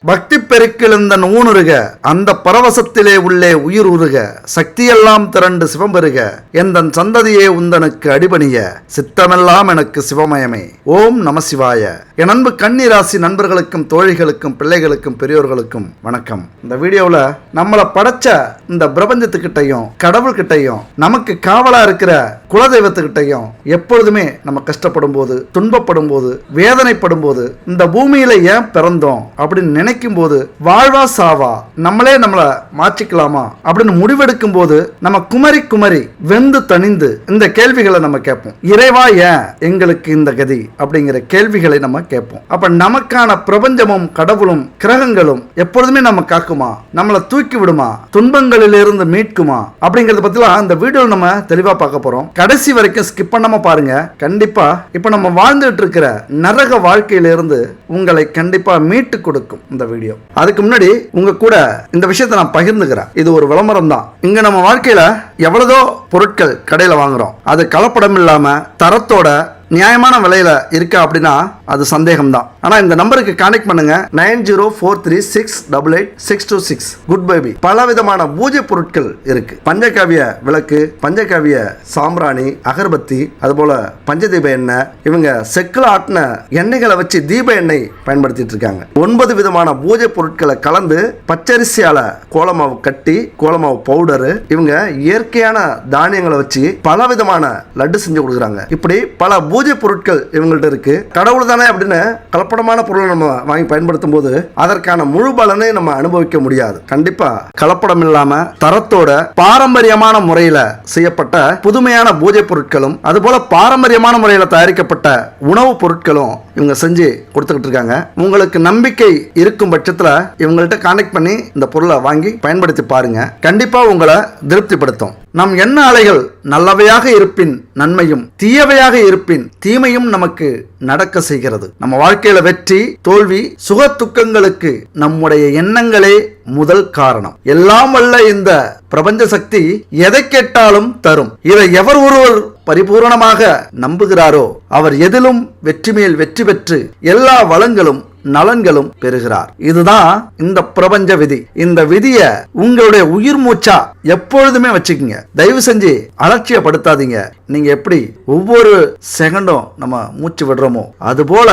பக்தி பெருக்கிழந்த ஊனுருக அந்த பரவசத்திலே உள்ளே உயிர் உருக சக்தியெல்லாம் திரண்டு சிவம்பெருக எந்தன் சந்ததியே உந்தனுக்கு அடிபணிய சித்தமெல்லாம் எனக்கு சிவமயமே. ஓம் நம சிவாய. என் அன்பு கன்னிராசி நண்பர்களுக்கும் தோழிகளுக்கும் பிள்ளைகளுக்கும் பெரியோர்களுக்கும் வணக்கம். இந்த வீடியோவில் நம்மளை படைச்ச இந்த பிரபஞ்சத்துக்கிட்டையும் கடவுள்கிட்டையும் நமக்கு காவலா இருக்கிற குலதெய்வத்துக்கிட்டையும் எப்பொழுதுமே நம்ம கஷ்டப்படும் போது, துன்பப்படும் போது, வேதனைப்படும் போது, இந்த பூமியில ஏன் பிறந்தோம் அப்படின்னு நினைக்கும் போது, வாழ்வா சாவா, நம்மளே நம்மளை மாற்றிக்கலாமா அப்படின்னு முடிவெடுக்கும் போது நம்ம குமரி குமரி வெந்து தணிந்து இந்த கேள்விகளை நம்ம கேட்போம். இறைவா ஏன் எங்களுக்கு இந்த கதி அப்படிங்கிற கேள்விகளை நம்ம கேட்போம். அப்ப நமக்கான பிரபஞ்சமும் கடவுளும் கிரகங்களும் எப்பொழுதுமே நம்ம காக்குமா, நம்மளை தூக்கி விடுமா, துன்பங்களிலிருந்து மீட்குமா அப்படிங்கறத பத்திலாம் இந்த வீடியோவில் நம்ம தெளிவா பார்க்க போறோம். கடைசி வரைக்கும் ஸ்கிப் பண்ணாம பாருங்க. கண்டிப்பா இப்ப நம்ம வாழ்ந்துட்டு இருக்கிற நரக வாழ்க்கையிலிருந்து உங்களை கண்டிப்பா மீட்டு கொடுக்கும் இந்த வீடியோ. அதுக்கு முன்னாடி உங்க கூட இந்த விஷயத்தை நான் பகிர்ந்துக்கிறேன். இது ஒரு விளம்பரம் தான். இங்க நம்ம வாழ்க்கையில எவ்வளவோ பொருட்கள் கடையில வாங்குறோம். அது கலப்படம் இல்லாம தரத்தோட நியாயமான விலையில இருக்கா அப்படின்னா அது சந்தேகம் தான். ஆனா இந்த நம்பருக்கு கான்டாக்ட் பண்ணுங்க. 9043368826. Good baby. பல விதமான பூஜை பொருட்கள் இருக்கு. பஞ்சகாவிய விளக்கு, பஞ்சகாவிய சாம்பிராணி, அகர்பத்தி, அதுபோல பஞ்சதீப எண்ணெய், இவங்க செக்குல ஆட்டின எண்ணெய்களை வச்சு தீப எண்ணெய் பயன்படுத்திட்டு இருக்காங்க. 9 விதமான பூஜை பொருட்களை கலந்து பச்சரிசியால கோலமாவு கட்டி, கோலமாவு பவுடரு, இவங்க இயற்கையான தானியங்களை வச்சு பல விதமான லட்டு செஞ்சு கொடுக்குறாங்க. இப்படி பல பூஜை பொருட்கள் இவங்கள்ட்ட இருக்கு. கடவுள் தானே அப்படின்னு கலப்படமான பொருளை நம்ம வாங்கி பயன்படுத்தும் போது அதற்கான முழு பலனை நம்ம அனுபவிக்க முடியாது. கண்டிப்பா கலப்படம் இல்லாம தரத்தோட பாரம்பரியமான முறையில செய்யப்பட்ட புதுமையான பூஜை பொருட்களும் அதுபோல பாரம்பரியமான முறையில் தயாரிக்கப்பட்ட உணவுப் பொருட்களும் இவங்க செஞ்சு கொடுத்துக்கிட்டு இருக்காங்க. உங்களுக்கு நம்பிக்கை இருக்கும் பட்சத்தில் இவங்கள்ட்ட கான்டாக்ட் பண்ணி இந்த பொருளை வாங்கி பயன்படுத்தி பாருங்க. கண்டிப்பா உங்களை திருப்திப்படுத்தும். நம் எண்ண அலைகள் நல்லவையாக இருப்பின் நன்மையும், தீயவையாக இருப்பின் தீமையும் நமக்கு நடக்க செய்கிறது. நம்ம வாழ்க்கையில வெற்றி, தோல்வி, சுக துக்கங்களுக்கு நம்முடைய எண்ணங்களே முதல் காரணம். எல்லாம் வல்ல இந்த பிரபஞ்ச சக்தி எதை கேட்டாலும் தரும். இதை எவர் ஒருவர் பரிபூரணமாக நம்புகிறாரோ அவர் எதிலும் வெற்றி மேல் வெற்றி பெற்று எல்லா வளங்களும் நலன்களும் பெறுகிறார். இதுதான் இந்த பிரபஞ்ச விதி. இந்த விதிய உங்களுடைய உயிர் மூச்சா எப்பொழுதுமே வச்சுக்கீங்க. தயவு செஞ்சு அலட்சியப்படுத்தாதீங்க. நீங்க எப்படி ஒவ்வொரு செகண்டும் நம்ம மூச்சு விடுறோமோ அதுபோல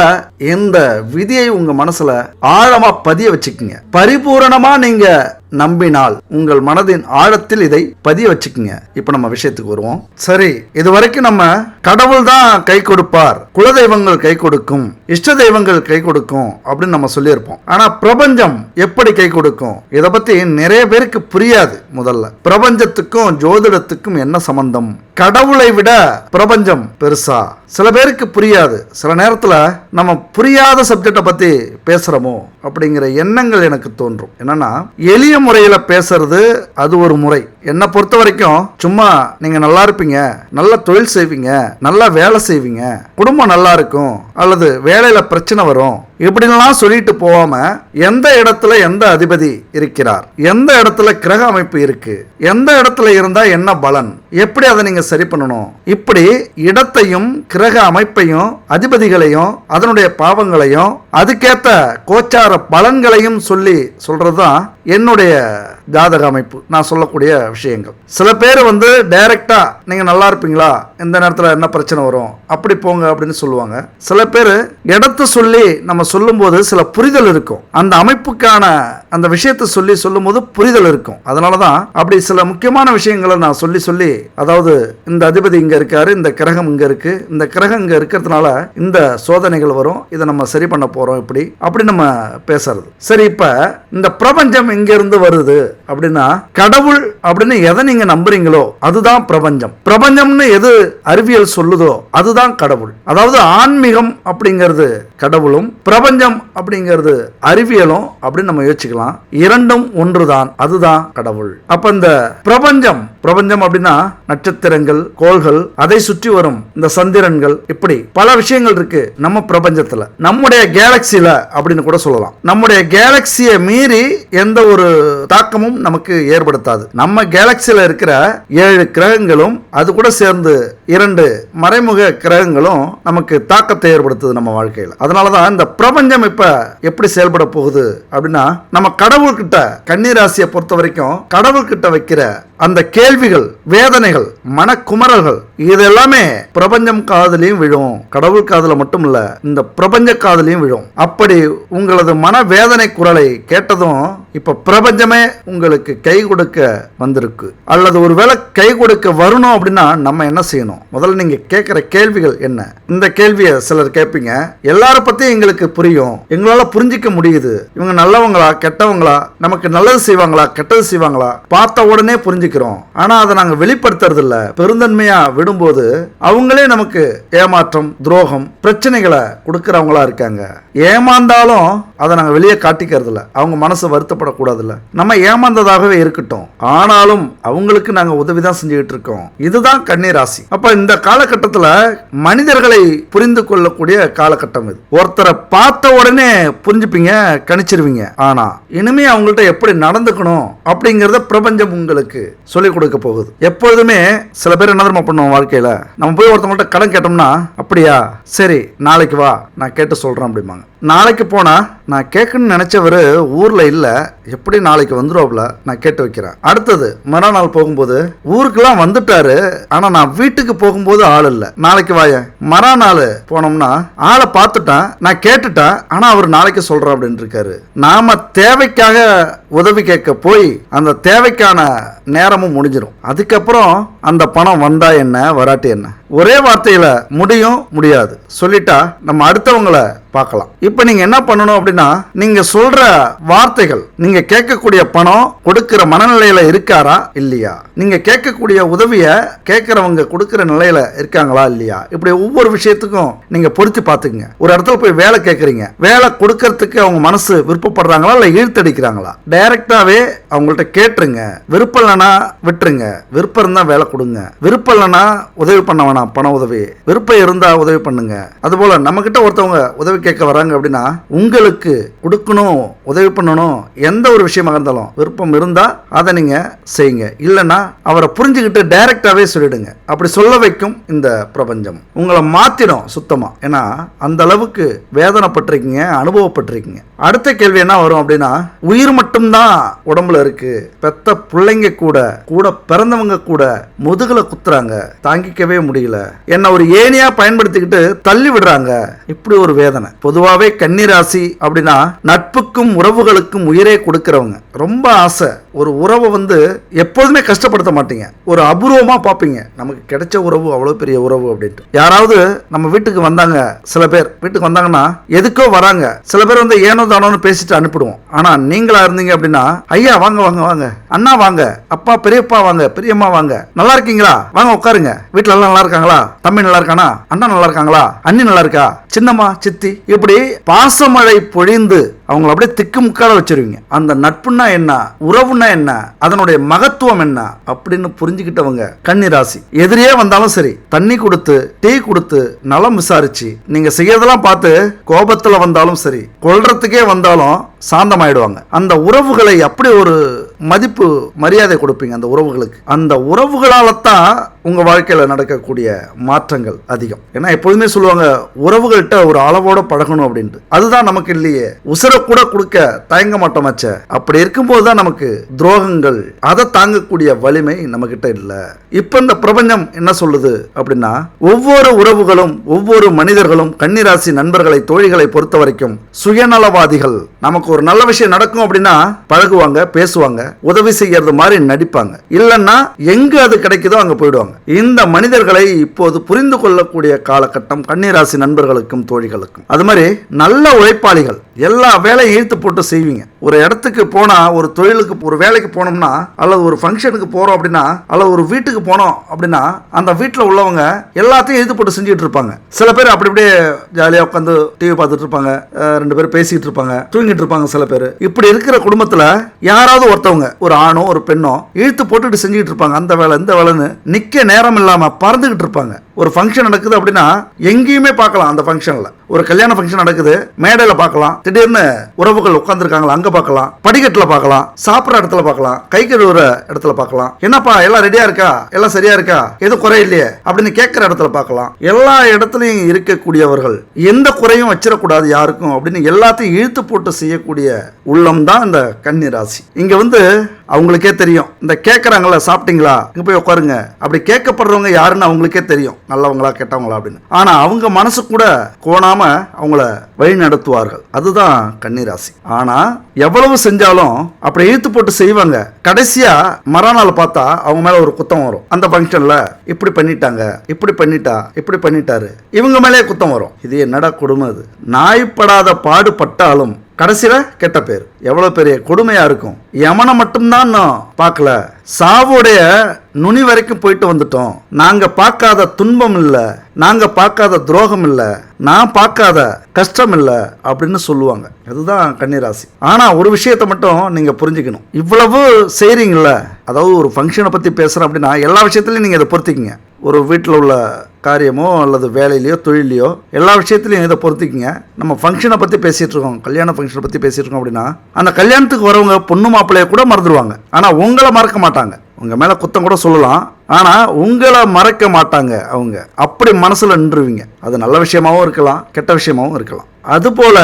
இந்த விதியை உங்க மனசுல ஆழமா பதிய வச்சுக்கீங்க. பரிபூரணமா நீங்க நம்பினால் உங்கள் மனதின் ஆழத்தில் இதை பதிய வச்சுக்கீங்க. இப்ப நம்ம விஷயத்துக்கு வருவோம். சரி, இதுவரைக்கும் நம்ம கடவுள் தான் கை கொடுப்பார், குலதெய்வங்கள் கை கொடுக்கும், இஷ்ட தெய்வங்கள் கை கொடுக்கும் அப்படின்னு நம்ம சொல்லியிருப்போம். ஆனா பிரபஞ்சம் எப்படி கை கொடுக்கும் இதை பத்தி நிறைய பேருக்கு புரியாது. முதல்ல பிரபஞ்சத்துக்கும் ஜோதிடத்துக்கும் என்ன சம்பந்தம்? கடவுளை விட பிரபஞ்சம் பெருசா? சில பேருக்கு புரியாது. சில நேரத்துல நம்ம புரியாத சப்ஜெக்டை பத்தி பேசுறோமோ அப்படிங்கிற எண்ணங்கள் எனக்கு தோன்றும். என்னன்னா, எளிய முறையில பேசுறது அது ஒரு முறை. என்னை பொறுத்த வரைக்கும் சும்மா நீங்க நல்லா இருப்பீங்க, நல்ல தொழில் செய்வீங்க, நல்லா வேலை செய்வீங்க, குடும்பம் நல்லா இருக்கும், அல்லது வேலையில பிரச்சனை வரும் இப்படின்லாம் சொல்லிட்டு போகாம எந்த இடத்துல எந்த அதிபதி இருக்கிறார், எந்த இடத்துல கிரக அமைப்பு இருக்கு, எந்த இடத்துல இருந்தா என்ன பலன், எப்படி அதை நீங்க சரி பண்ணணும், இப்படி இடத்தையும் கிரக அமைப்பையும் அதிபதிகளையும் அதனுடைய பாவங்களையும் அதுக்கேத்த கோச்சார பலன்களையும் சொல்றதுதான் என்னுடைய ஜாதக அமைப்பு. நான் சொல்லக்கூடிய விஷயங்கள். சில பேர் டைரக்டா நீங்க நல்லா இருப்பீங்களா, எந்த நேரத்துல என்ன பிரச்சனை வரும், அப்படி போங்க அப்படின்னு சொல்லுவாங்க. சில பேர் இடத்தை சொல்லி நம்ம சொல்லும் போது சில புரிதல் இருக்கும். அந்த அமைப்புக்கான அந்த விஷயத்தை சொல்லும் போது புரிதல் இருக்கும். அதனாலதான் அப்படி சில முக்கியமான விஷயங்களை நான் சொல்லி அதாவது இந்த அதிபதி இங்க இருக்காரு, இந்த கிரகம் இங்க இருக்கு, இந்த கிரகம் இங்க இருக்கிறதுனால இந்த சோதனைகள் வரும், இதை நம்ம சரி பண்ண போறோம், அப்படி நம்ம பேசுறது. சரி, இப்ப இந்த பிரபஞ்சம் இங்க இருந்து வருது அப்படின்னா கடவுள் அப்படின்னு எதை நீங்க நம்புறீங்களோ அதுதான் பிரபஞ்சம். பிரபஞ்சம்னு எது அறிவியல் சொல்லுதோ அதுதான் கடவுள். அதாவது ஆன்மீகம் அப்படிங்கிறது கடவுளும் பிரபஞ்சம் அப்படிங்கிறது அறிவியலும் அப்படின்னு நம்ம யோசிக்கலாம். இரண்டும் ஒன்றுதான், அதுதான் கடவுள். அப்ப இந்த பிரபஞ்சம் அப்படின்னா நட்சத்திரங்கள், கோள்கள், அதை சுற்றி வரும் இந்த சந்திரன்கள், இப்படி பல விஷயங்கள் இருக்கு நம்ம பிரபஞ்சத்துல. நம்முடைய கேலக்சில அப்படின்னு கூட சொல்லலாம். நம்முடைய கேலக்சியை மீறி எந்த ஒரு தாக்கமும் தாக்கமும் நமக்கு ஏற்படுத்தாது. நம்ம கேலக்சியில இருக்கிற 7 கிரகங்களும் அது கூட சேர்ந்து 2 மறைமுக கிரகங்களும் நமக்கு தாக்கத்தை ஏற்படுத்துது நம்ம வாழ்க்கையில். அதனாலதான் இந்த பிரபஞ்சம் இப்ப எப்படி செயல்பட போகுது அப்படின்னா, நம்ம கடவுள்கிட்ட கன்னிராசியை பொறுத்த வரைக்கும் கடவுள்கிட்ட வைக்கிற அந்த கேள்விகள், வேதனைகள், மனக்குமரல்கள் இதெல்லாமே பிரபஞ்சம் காதலையும் விழும். கடவுள் காதல மட்டும் இல்ல, இந்த பிரபஞ்ச காதலையும் விழும். அப்படி உங்களது மன வேதனை குரலை கேட்டதும் இப்ப பிரபஞ்சமே உங்களுக்கு கை கொடுக்க வந்திருக்கு. அல்லது ஒருவேளை கை கொடுக்க வரணும் அப்படின்னா நம்ம என்ன செய்யணும்? முதல்ல நீங்க கேட்கிற கேள்விகள் என்ன? இந்த கேள்வியை சிலர் கேட்பீங்க, எல்லாரும் பத்தியும் எங்களுக்கு புரியும், எங்களால புரிஞ்சிக்க முடியுது, இவங்க நல்லவங்களா கெட்டவங்களா, நமக்கு நல்லது செய்வாங்களா கெட்டது செய்வாங்களா, பார்த்த உடனே புரிஞ்சுக்கிறோம். ஆனா அதை நாங்க வெளிப்படுத்துறது இல்ல. பெருந்தன்மையா விடும்போது அவங்களே நமக்கு ஏமாற்றம், துரோகம், பிரச்சனைகளை கொடுக்கறவங்களா இருக்காங்க. ஏமாந்தாலும் அதை நாங்க வெளியே காட்டிக்கிறது இல்ல. அவங்க மனசு வருத்தப்படக்கூடாது இல்ல. நம்ம ஏமாந்ததாகவே இருக்கட்டும், ஆனாலும் அவங்களுக்கு நாங்க உதவிதான் செஞ்சுக்கிட்டு இருக்கோம். இதுதான் கன்னிராசி. அப்ப இந்த காலகட்டத்தில் மனிதர்களை புரிந்து கொள்ளக்கூடிய காலகட்டம் இது. ஒருத்தரை பார்த்த உடனே புரிஞ்சுப்பீங்க, கணிச்சிருவீங்க. ஆனா இனிமே அவங்கள்ட்ட எப்படி நடந்துக்கணும் அப்படிங்கறத பிரபஞ்சம் உங்களுக்கு சொல்லிக் கொடுக்க போகுது. எப்பொழுதுமே சில பேர் என்ன தெரியுமா பண்ணுவோம் வாழ்க்கையில, நம்ம போய் ஒருத்தவங்கள்ட்ட கடன் கேட்டோம்னா, அப்படியா சரி நாளைக்கு வா நான் கேட்டு சொல்றேன் அப்படிம்பாங்க. நாளைக்கு போனா நான் கேட்கணும்னு நினைச்சவரு ஊர்ல இல்ல, எப்படி நாளைக்கு வந்துருவாப்ல, நான் கேட்டு வைக்கிறேன். அடுத்தது மறுநாள் போகும்போது ஊருக்கெல்லாம் வந்துட்டாரு, ஆனா நான் வீட்டுக்கு போகும்போது ஆள் இல்ல, நாளைக்கு வாய. மறுநாள் போனோம்னா ஆளை பார்த்துட்டேன், நான் கேட்டுட்டேன், ஆனா அவர் நாளைக்கு சொல்றேன் அப்படின்னு இருக்காரு. நாம தேவைக்காக உதவி கேட்க போய் அந்த தேவைக்கான நேரமும் முடிஞ்சிடும். அதுக்கப்புறம் அந்த பணம் வந்தா என்ன வராட்டி என்ன, ஒரே வார்த்தையில முடியும் முடியாது சொல்லிட்டா நம்ம அடுத்தவங்களை பார்க்கலாம். இப்ப நீங்க என்ன பண்ணணும் அப்படின்னா, நீங்க சொல்ற வார்த்தைகள், நீங்க கேட்கக்கூடிய பணம் கொடுக்கிற மனநிலையில இருக்காரா இல்லையா, நீங்க கேட்கக்கூடிய உதவிய கேட்கறவங்க கொடுக்கிற நிலையில இருக்காங்களா இல்லையா, இப்படி ஒவ்வொரு விஷயத்துக்கும் நீங்க பொருத்தி பார்த்துக்குங்க. ஒரு இடத்துல போய் வேலை கேட்கறீங்க, வேலை கொடுக்கறதுக்கு அவங்க மனசு விருப்பப்படுறாங்களா இல்ல ஈர்த்தடிக்கிறாங்களா, டைரக்டாவே அவங்கள்ட்ட கேட்டுருங்க. விருப்பம் இல்லைன்னா விட்டுருங்க, விருப்பம் இருந்தா வேலை கொடுங்க, விருப்பம் இல்லைன்னா உதவி பண்ண வேணாம், பண உதவி. விருப்பம் இருந்தா உதவி பண்ணுங்க. அதுபோல நம்ம கிட்ட ஒருத்தவங்க உதவி கேட்க வராங்க அப்படின்னா, உங்களுக்கு கொடுக்கணும், உதவி பண்ணணும், எந்த ஒரு விஷயமாக இருந்தாலும் விருப்பம் இருந்தா அதை நீங்க செய்யுங்க. இல்லைன்னா அவரை புரிஞ்சுக்கிட்டு டைரக்டாவே சொல்லிடுங்க. அப்படி சொல்ல வைக்கும் இந்த பிரபஞ்சம். உங்களை மாத்திடும் சுத்தமா. ஏன்னா அந்த அளவுக்கு வேதனைப்பட்டிருக்கீங்க, அனுபவப்பட்டிருக்கீங்க. அடுத்த கேள்வி என்ன வரும் அப்படின்னா, உயிர் மட்டும்தான் உடம்புல இருக்கு, பெத்த பிள்ளைங்க கூட கூட பிறந்தவங்க கூட முதுகுல குத்துறாங்க, தாங்கிக்கவே முடியல, என்ன ஒரு ஏணியா பயன்படுத்திக்கிட்டு தள்ளி விடுறாங்க, இப்படி ஒரு வேதனை. பொதுவாவே கன்னிராசி அப்படின்னா நட்புக்கும் உறவுகளுக்கும் உயிரே கொடுக்கிறவங்க. ரொம்ப ஆசை, ஒரு உறவை எப்போதுமே கஷ்டப்படுத்த மாட்டீங்க, ஒரு அபூர்வமா பார்ப்பீங்க, நமக்கு கிடைச்ச உறவு அவ்வளவு பெரிய உறவு அப்படின்ட்டு. யாராவது நம்ம வீட்டுக்கு வந்தாங்க, சில பேர் வீட்டுக்கு வந்தாங்கன்னா எதுக்கோ வராங்க, சில பேர் ஏனோ தானோன்னு பேசிட்டு அனுப்பிடுவோம். ஆனா நீங்களா இருந்தீங்க அப்படின்னா, ஐயா வாங்க வாங்க வாங்க, அண்ணா வாங்க, அப்பா பெரியப்பா வாங்க, பெரியம்மா வாங்க, நல்லா இருக்கீங்களா, வாங்க உட்காருங்க, வீட்டுல எல்லாம் நல்லா இருக்காங்களா, தம்பி நல்லா இருக்கானா, அண்ணா நல்லா இருக்காங்களா, அண்ணி நல்லா இருக்கா, சின்னம்மா சித்தி, இப்படி பாசமழை பொழிந்து அவங்களை அப்படியே திக்கு முக்கால வச்சிருவீங்க. அந்த நட்புன்னா என்ன, உறவுன்னா என்ன, அதனுடைய மகத்துவம் என்ன அப்படின்னு புரிஞ்சுக்கிட்டவங்க கன்னிராசி. எதிரியே வந்தாலும் சரி, தண்ணி கொடுத்து டீ கொடுத்து நலம் விசாரிச்சு நீங்க செய்யறதெல்லாம் பார்த்து கோபத்துல வந்தாலும் சரி, கொல்றதுக்கே வந்தாலும் சாந்தமாயிடுவாங்க. அந்த உறவுகளை அப்படி ஒரு மதிப்பு மரியாதை கொடுப்பீங்க அந்த உறவுகளுக்கு. அந்த உறவுகளால தான் உங்க வாழ்க்கையில நடக்கக்கூடிய மாற்றங்கள் அதிகம். ஏன்னா எப்பொழுதுமே சொல்லுவாங்க, உறவுகள்கிட்ட ஒரு அளவோட பழகணும் அப்படின்ட்டு. அதுதான் நமக்கு இல்லையே, உசுரை கூட கொடுக்க தயங்க மாட்டோமாச்சே. அப்படி இருக்கும்போது தான் நமக்கு துரோகங்கள், அதை தாங்கக்கூடிய வலிமை நம்ம கிட்ட இல்லை. இப்ப இந்த பிரபஞ்சம் என்ன சொல்லுது அப்படின்னா, ஒவ்வொரு உறவுகளும் ஒவ்வொரு மனிதர்களும் கன்னிராசி நண்பர்களை தோழிகளை பொறுத்த வரைக்கும் சுயநலவாதிகள். நமக்கு ஒரு நல்ல விஷயம் நடக்கும் அப்படின்னா பழகுவாங்க, பேசுவாங்க, உதவி செய்யறது மாதிரி நடிப்பாங்க, இல்லைன்னா எங்க அது கிடைக்குதோ அங்க போயிடுவாங்க. இந்த மனிதர்களை இப்போது புரிந்து கொள்ளக்கூடிய காலகட்டம் கன்னிராசி நண்பர்களுக்கும் தோழிகளுக்கும். அது மாதிரி நல்ல உழைப்பாளிகள், எல்லா வேலையும் இழுத்து போட்டு செய்வீங்க. ஒரு இடத்துக்கு போனா, ஒரு தொழிலுக்கு ஒரு வேலைக்கு போனோம்னா, அல்லது ஒரு ஃபங்க்ஷனுக்கு போறோம் அப்படின்னா, அல்லது ஒரு வீட்டுக்கு போனோம் அப்படின்னா, அந்த வீட்டில் உள்ளவங்க எல்லாத்தையும் இழுத்து போட்டு செஞ்சுட்டு இருப்பாங்க. சில பேர் அப்படி அப்படியே ஜாலியாக உட்காந்து டிவி பார்த்துட்டு இருப்பாங்க, 2 பேர் பேசிட்டு இருப்பாங்க, தூங்கிட்டு இருப்பாங்க சில பேர். இப்படி இருக்கிற குடும்பத்தில் யாராவது ஒருத்தவங்க, ஒரு ஆணோ ஒரு பெண்ணோ இழுத்து போட்டுட்டு செஞ்சுட்டு இருப்பாங்க. அந்த வேலை இந்த வேலைன்னு நிக்க நேரம் இல்லாம பறந்துகிட்டு இருப்பாங்க. ஒரு ஃபங்க்ஷன் நடக்குது அப்படின்னா எங்கேயுமே பார்க்கலாம். அந்த ஃபங்க்ஷன்ல ஒரு கல்யாண ஃபங்க்ஷன் நடக்குது, மேடையில் பார்க்கலாம், திடீர்னு உறவுகள் உட்காந்துருக்காங்களா அங்க பார்க்கலாம், படிக்கட்டில் பார்க்கலாம், சாப்பிட்ற இடத்துல பார்க்கலாம், கை கழுவுற இடத்துல பார்க்கலாம், என்னப்பா எல்லாம் ரெடியா இருக்கா, எல்லாம் சரியா இருக்கா, எதுவும் குறை இல்லையே அப்படின்னு கேட்கிற இடத்துல பார்க்கலாம். எல்லா இடத்துலையும் இருக்கக்கூடியவர்கள் எந்த குறையும் வச்சிடக்கூடாது யாருக்கும் அப்படின்னு எல்லாத்தையும் இழுத்து போட்டு செய்யக்கூடிய உள்ளம் தான் இந்த கன்னி ராசி. இங்க அவங்களுக்கே தெரியும், இந்த கேட்கறாங்களா சாப்பிட்டீங்களா இங்க போய் உட்காருங்க, அப்படி கேட்கப்படுறவங்க யாருன்னு அவங்களுக்கே தெரியும், நல்லவங்களா கெட்டவங்களா அப்படின்னு. ஆனா அவங்க மனசு கூட கோணாம அவங்கள வழி நடத்துவார்கள். அதுதான் கன்னிராசி. ஆனா எவ்வளவு செஞ்சாலும் அப்படி இழுத்து போட்டு செய்வாங்க. கடைசியா மறுநாள் பார்த்தா அவங்க மேல ஒரு குத்தம் வரும். அந்த ஃபங்க்ஷன்ல இப்படி பண்ணிட்டாங்க, இப்படி பண்ணிட்டா, இப்படி பண்ணிட்டாரு, இவங்க மேலே குத்தம் வரும். இது என்னடா கொடுமை? அது நாய்ப்படாத பாடுபட்டாலும் கடைசியில கெட்ட பேர். எவ்வளவு பெரிய கொடுமையா இருக்கும். யமனை மட்டும்தான் நான் பார்க்கல, சாவுடைய நுனி வரைக்கும் போயிட்டு வந்துட்டோம். நாங்க பார்க்காத துன்பம் இல்ல, நாங்க பார்க்காத துரோகம் இல்ல, நான் பார்க்காத கஷ்டம் இல்ல அப்படின்னு சொல்லுவாங்க. அதுதான் கன்னிராசி. ஆனா ஒரு விஷயத்தை மட்டும் நீங்க புரிஞ்சுக்கணும். இவ்வளவு செய்றீங்கல்ல, அதாவது ஒரு ஃபங்க்ஷனை பத்தி பேசுறேன் அப்படின்னா எல்லா விஷயத்திலையும் நீங்க இதை பொறுத்திக்கிங்க. ஒரு வீட்டில் உள்ள காரியமோ அல்லது வேலையிலையோ தொழிலையோ எல்லா விஷயத்துலையும் இதை பொறுத்திக்கிங்க. நம்ம ஃபங்க்ஷனை பற்றி பேசிகிட்டு இருக்கோம், கல்யாண ஃபங்க்ஷனை பற்றி பேசிகிட்டு இருக்கோம் அப்படின்னா அந்த கல்யாணத்துக்கு வரவங்க பொண்ணு மாப்பிள்ளைய கூட மறந்துடுவாங்க. ஆனால் உங்களை மறக்க மாட்டாங்க. உங்கள் மேலே குத்தம் கூட சொல்லலாம், ஆனால் உங்களை மறக்க மாட்டாங்க. அவங்க அப்படி மனசில் நின்றுவீங்க. அது நல்ல விஷயமாகவும் இருக்கலாம், கெட்ட விஷயமாகவும் இருக்கலாம். அதுபோல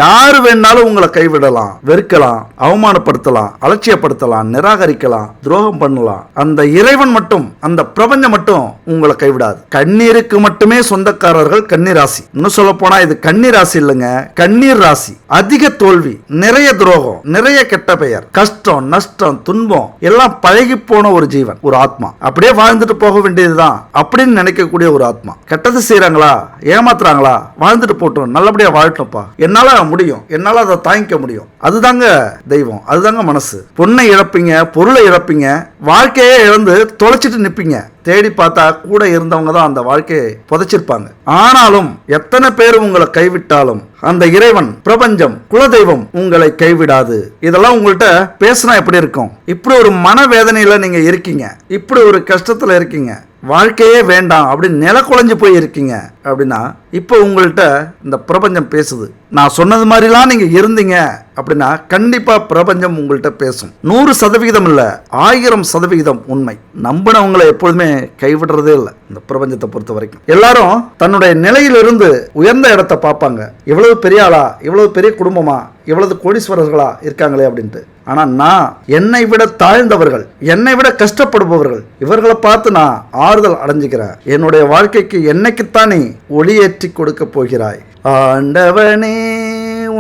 யாரு வேணாலும் உங்களை கைவிடலாம், வெறுக்கலாம், அவமானப்படுத்தலாம், அலட்சியப்படுத்தலாம், நிராகரிக்கலாம், துரோகம் பண்ணலாம். அந்த இறைவன் மட்டும், அந்த பிரபஞ்சம் மட்டும் உங்களை கைவிடாது. கண்ணீருக்கு மட்டுமே சொந்தக்காரர்கள் கன்னிராசி. இன்னும் சொல்ல போனா இது கன்னிராசி இல்லைங்க, கண்ணீர் ராசி. அதிக தோல்வி, நிறைய துரோகம், நிறைய கெட்ட பெயர், கஷ்டம், நஷ்டம், துன்பம் எல்லாம் பழகி போன ஒரு ஜீவன், ஒரு ஆத்மா. அப்படியே வாழ்ந்துட்டு போக வேண்டியதுதான் அப்படின்னு நினைக்கக்கூடிய ஒரு ஆத்மா. கெட்டது செய்யறாங்களா, ஏமாத்துறாங்களா, வாழ்ந்துட்டு போட்டோம், நல்லபடியா வாழ்த்தப்பா, என்னால முடியும், என்னால அதை தாங்கிக்க முடியும். அதுதாங்க தெய்வம், அதுதாங்க மனசு. பொண்ணை இழப்பீங்க, பொருளை இழப்பீங்க, வாழ்க்கையே இழந்து தொலைச்சிட்டு நிப்பீங்க. தேடி பார்த்தா கூட இருந்தவங்க தான் அந்த வாழ்க்கையை புதைச்சிருப்பாங்க. ஆனாலும் எத்தனை பேர் உங்களை கைவிட்டாலும் அந்த இறைவன், பிரபஞ்சம், குலதெய்வம் உங்களை கைவிடாது. இதெல்லாம் உங்கள்கிட்ட பேசினா எப்படி இருக்கும்? இப்படி ஒரு மனவேதனையில நீங்க இருக்கீங்க, இப்படி ஒரு கஷ்டத்துல இருக்கீங்க, வாழ்க்கையே வேண்டாம் அப்படின்னு நில குலைஞ்சு போய் இருக்கீங்க அப்படின்னா இப்போ உங்கள்கிட்ட இந்த பிரபஞ்சம் பேசுது. நான் சொன்னது மாதிரிலாம் நீங்க இருந்தீங்க அப்படின்னா கண்டிப்பா பிரபஞ்சம் உங்கள்கிட்ட பேசும். 100% இல்ல, 1000% உண்மை. நம்பினவங்களை எப்பொழுதுமே கைவிடுறதே இல்லை இந்த பிரபஞ்சத்தை பொறுத்த வரைக்கும். எல்லாரும் தன்னுடைய நிலையிலிருந்து உயர்ந்த இடத்தை பார்ப்பாங்க. இவ்வளவு பெரிய ஆளா, இவ்வளவு பெரிய குடும்பமா, இவ்வளவு கோடீஸ்வரர்களா இருக்காங்களே அப்படின்ட்டு. ஆனா நான் என்னை விட தாழ்ந்தவர்கள், என்னை விட கஷ்டப்படுபவர்கள், இவர்களை பார்த்து நான் ஆறுதல் அடைஞ்சுக்கிறேன். என்னுடைய வாழ்க்கைக்கு என்னைக்குத்தான் நீ ஒளியேற்றி கொடுக்க போகிறாய்? ஆண்டவனே,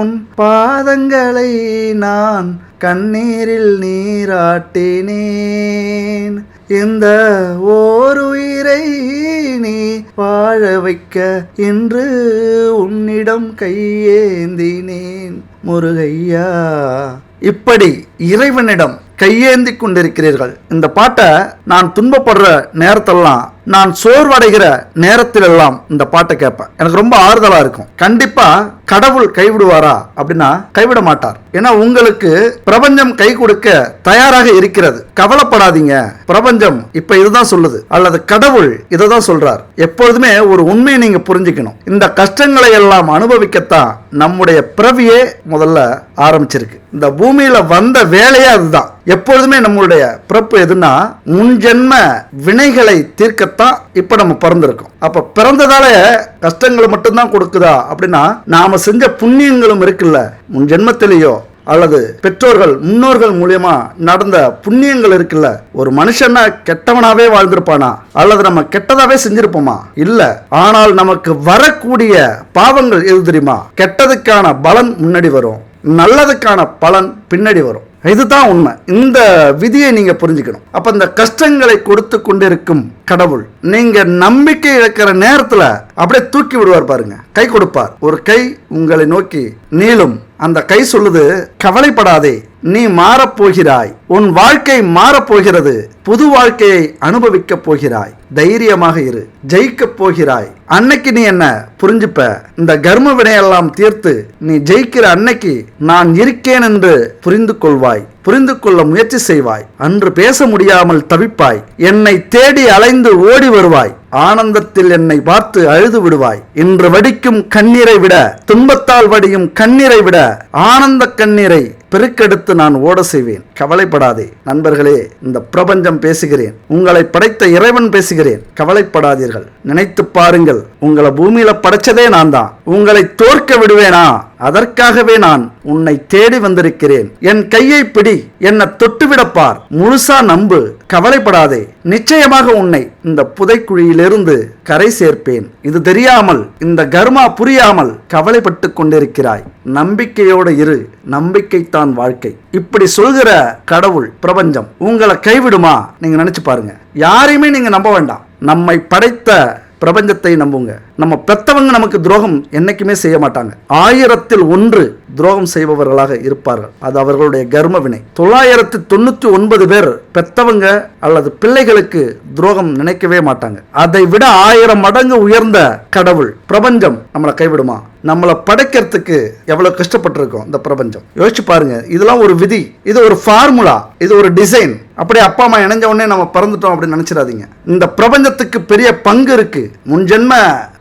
உன் பாதங்களை நான் கண்ணீரில் நீராட்டினேன். இந்த ஓருயிரை நீ வாழ வைக்க என்று உன்னிடம் கையேந்தினேன் முருகையா. இப்படி இறைவனிடம் கையேந்தி கொண்டிருக்கிறீர்கள். இந்த பாட்டை நான் துன்பப்படுற நேரத்தெல்லாம், நான் சோர்வடைகிற நேரத்திலெல்லாம் இந்த பாட்டை கேட்பேன். எனக்கு ரொம்ப ஆறுதலா இருக்கும். கண்டிப்பா கடவுள் கைவிடுவாரா அப்படின்னா கைவிட மாட்டார். ஏன்னா உங்களுக்கு பிரபஞ்சம் கை கொடுக்க தயாராக இருக்கிறது. கவலைப்படாதீங்க. பிரபஞ்சம் இப்ப இதுதான் சொல்லுது, அல்லது கடவுள் இதை தான் சொல்றார். எப்பொழுதுமே ஒரு உண்மையை நீங்க புரிஞ்சுக்கணும். இந்த கஷ்டங்களை எல்லாம் அனுபவிக்கத்தான் நம்முடைய பிறவியே முதல்ல ஆரம்பிச்சிருக்கு. இந்த பூமியில வந்த வேலையே அதுதான். எப்பொழுதுமே நம்மளுடைய பிறப்பு எதுனா முன்ஜென்ம வினைகளை தீர்க்கத்தான் இப்ப நம்ம பிறந்திருக்கோம். அப்ப பிறந்ததால கஷ்டங்களை மட்டும்தான் கொடுக்குதா அப்படின்னா நாம செஞ்ச புண்ணியங்களும் இருக்குல்ல, முன் ஜென்மத்திலேயோ அல்லது பெற்றோர்கள் முன்னோர்கள் மூலியமா நடந்த புண்ணியங்கள் இருக்குல்ல. ஒரு மனுஷன்னா கெட்டவனாவே வாழ்ந்திருப்பானா, அல்லது நம்ம கெட்டதாவே செஞ்சிருப்போமா? இல்ல. ஆனால் நமக்கு வரக்கூடிய பாவங்கள் எது தெரியுமா? கெட்டதுக்கான பலன் முன்னாடி வரும், நல்லதுக்கான பலன் பின்னாடி வரும். இதுதான் உண்மை. இந்த விதியை நீங்க புரிஞ்சுக்கணும். அப்ப இந்த கஷ்டங்களை கொடுத்து கொண்டிருக்கும் கடவுள் நீங்க நம்பிக்கை இழக்கிற நேரத்துல அப்படியே தூக்கி விடுவார் பாருங்க, கை கொடுப்பார். ஒரு கை உங்களை நோக்கி நீளும். அந்த கை சொல்லுது, கவலைப்படாதே, நீ மாறப்போகிறாய், உன் வாழ்க்கை மாறப்போகிறது, புது வாழ்க்கையை அனுபவிக்க போகிறாய், தைரியமாக இரு, ஜெயிக்க போகிறாய். அன்னைக்கு நீ என்ன புரிஞ்சுப்ப. இந்த கர்ம வினையெல்லாம் தீர்த்து நீ ஜெயிக்கிற அன்னைக்கு நான் இருக்கேன் என்று புரிந்து கொள்வாய், புரிந்து கொள்ள முயற்சி செய்வாய். அன்று பேச முடியாமல் தவிப்பாய், என்னை தேடி அலைந்து ஓடி வருவாய். ஆனந்தத்தில் என்னை பார்த்து அழுது விடுவாய். இன்று வடிக்கும் கண்ணீரை விட, துன்பத்தால் வடியும் கண்ணீரை விட ஆனந்த கண்ணீரை பெருக்கெடுத்து நான் ஓட செய்வேன். கவலைப்படாதே நண்பர்களே, இந்த பிரபஞ்சம் பேசுகிறேன், உங்களை படைத்த இறைவன் பேசுகிறேன். கவலைப்படாதீர்கள். நினைத்து பாருங்கள், உங்களை பூமியில படைச்சதே நான் தான். உங்களை தோற்க விடுவேனா? அதற்காகவே நான் உன்னை தேடி வந்திருக்கிறேன். என் கையை பிடி, என்னை தொட்டுவிடப்பார், முழுசா நம்பு, கவலைப்படாதே. நிச்சயமாக உன்னை இந்த புதைக்குழியிலிருந்து கரை சேர்ப்பேன். இது தெரியாமல், இந்த கர்மா புரியாமல் கவலைப்பட்டு கொண்டிருக்கிறாய். நம்பிக்கையோடு இரு, நம்பிக்கைத்தான் வாழ்க்கை. இப்படி சொல்கிற கடவுள் பிரபஞ்சம் உங்களை கைவிடுமா? நீங்க நினைச்சு பாருங்க. யாரையுமே நீங்க நம்ப வேண்டாம். நம்மை படைத்த பிரபஞ்சத்தை நம்புங்க. நம்ம பெத்தவங்க நமக்கு துரோகம் என்னைக்குமே செய்ய மாட்டாங்க. 1000ல் 1 துரோகம் செய்பவர்களாக இருப்பார்கள். அது அவர்களுடைய கர்ம வினை. 999 பேர் பெத்தவங்க அல்லது பிள்ளைகளுக்கு துரோகம் நினைக்கவே மாட்டாங்க. அதை விட 1000 மடங்கு உயர்ந்த கடவுள் பிரபஞ்சம் நம்மளை கைவிடுமா? நம்மளை படைக்கிறதுக்கு எவ்வளவு கஷ்டப்பட்டிருக்கோம் இந்த பிரபஞ்சம். யோசிச்சு பாருங்க. இதெல்லாம் ஒரு விதி, இது ஒரு ஃபார்முலா, இது ஒரு டிசைன். அப்படியே அப்பா அம்மா இணைஞ்ச உடனே நம்ம பிறந்துட்டோம் அப்படின்னு நினைச்சிடாதீங்க. இந்த பிரபஞ்சத்துக்கு பெரிய பங்கு இருக்கு. முன்ஜென்ம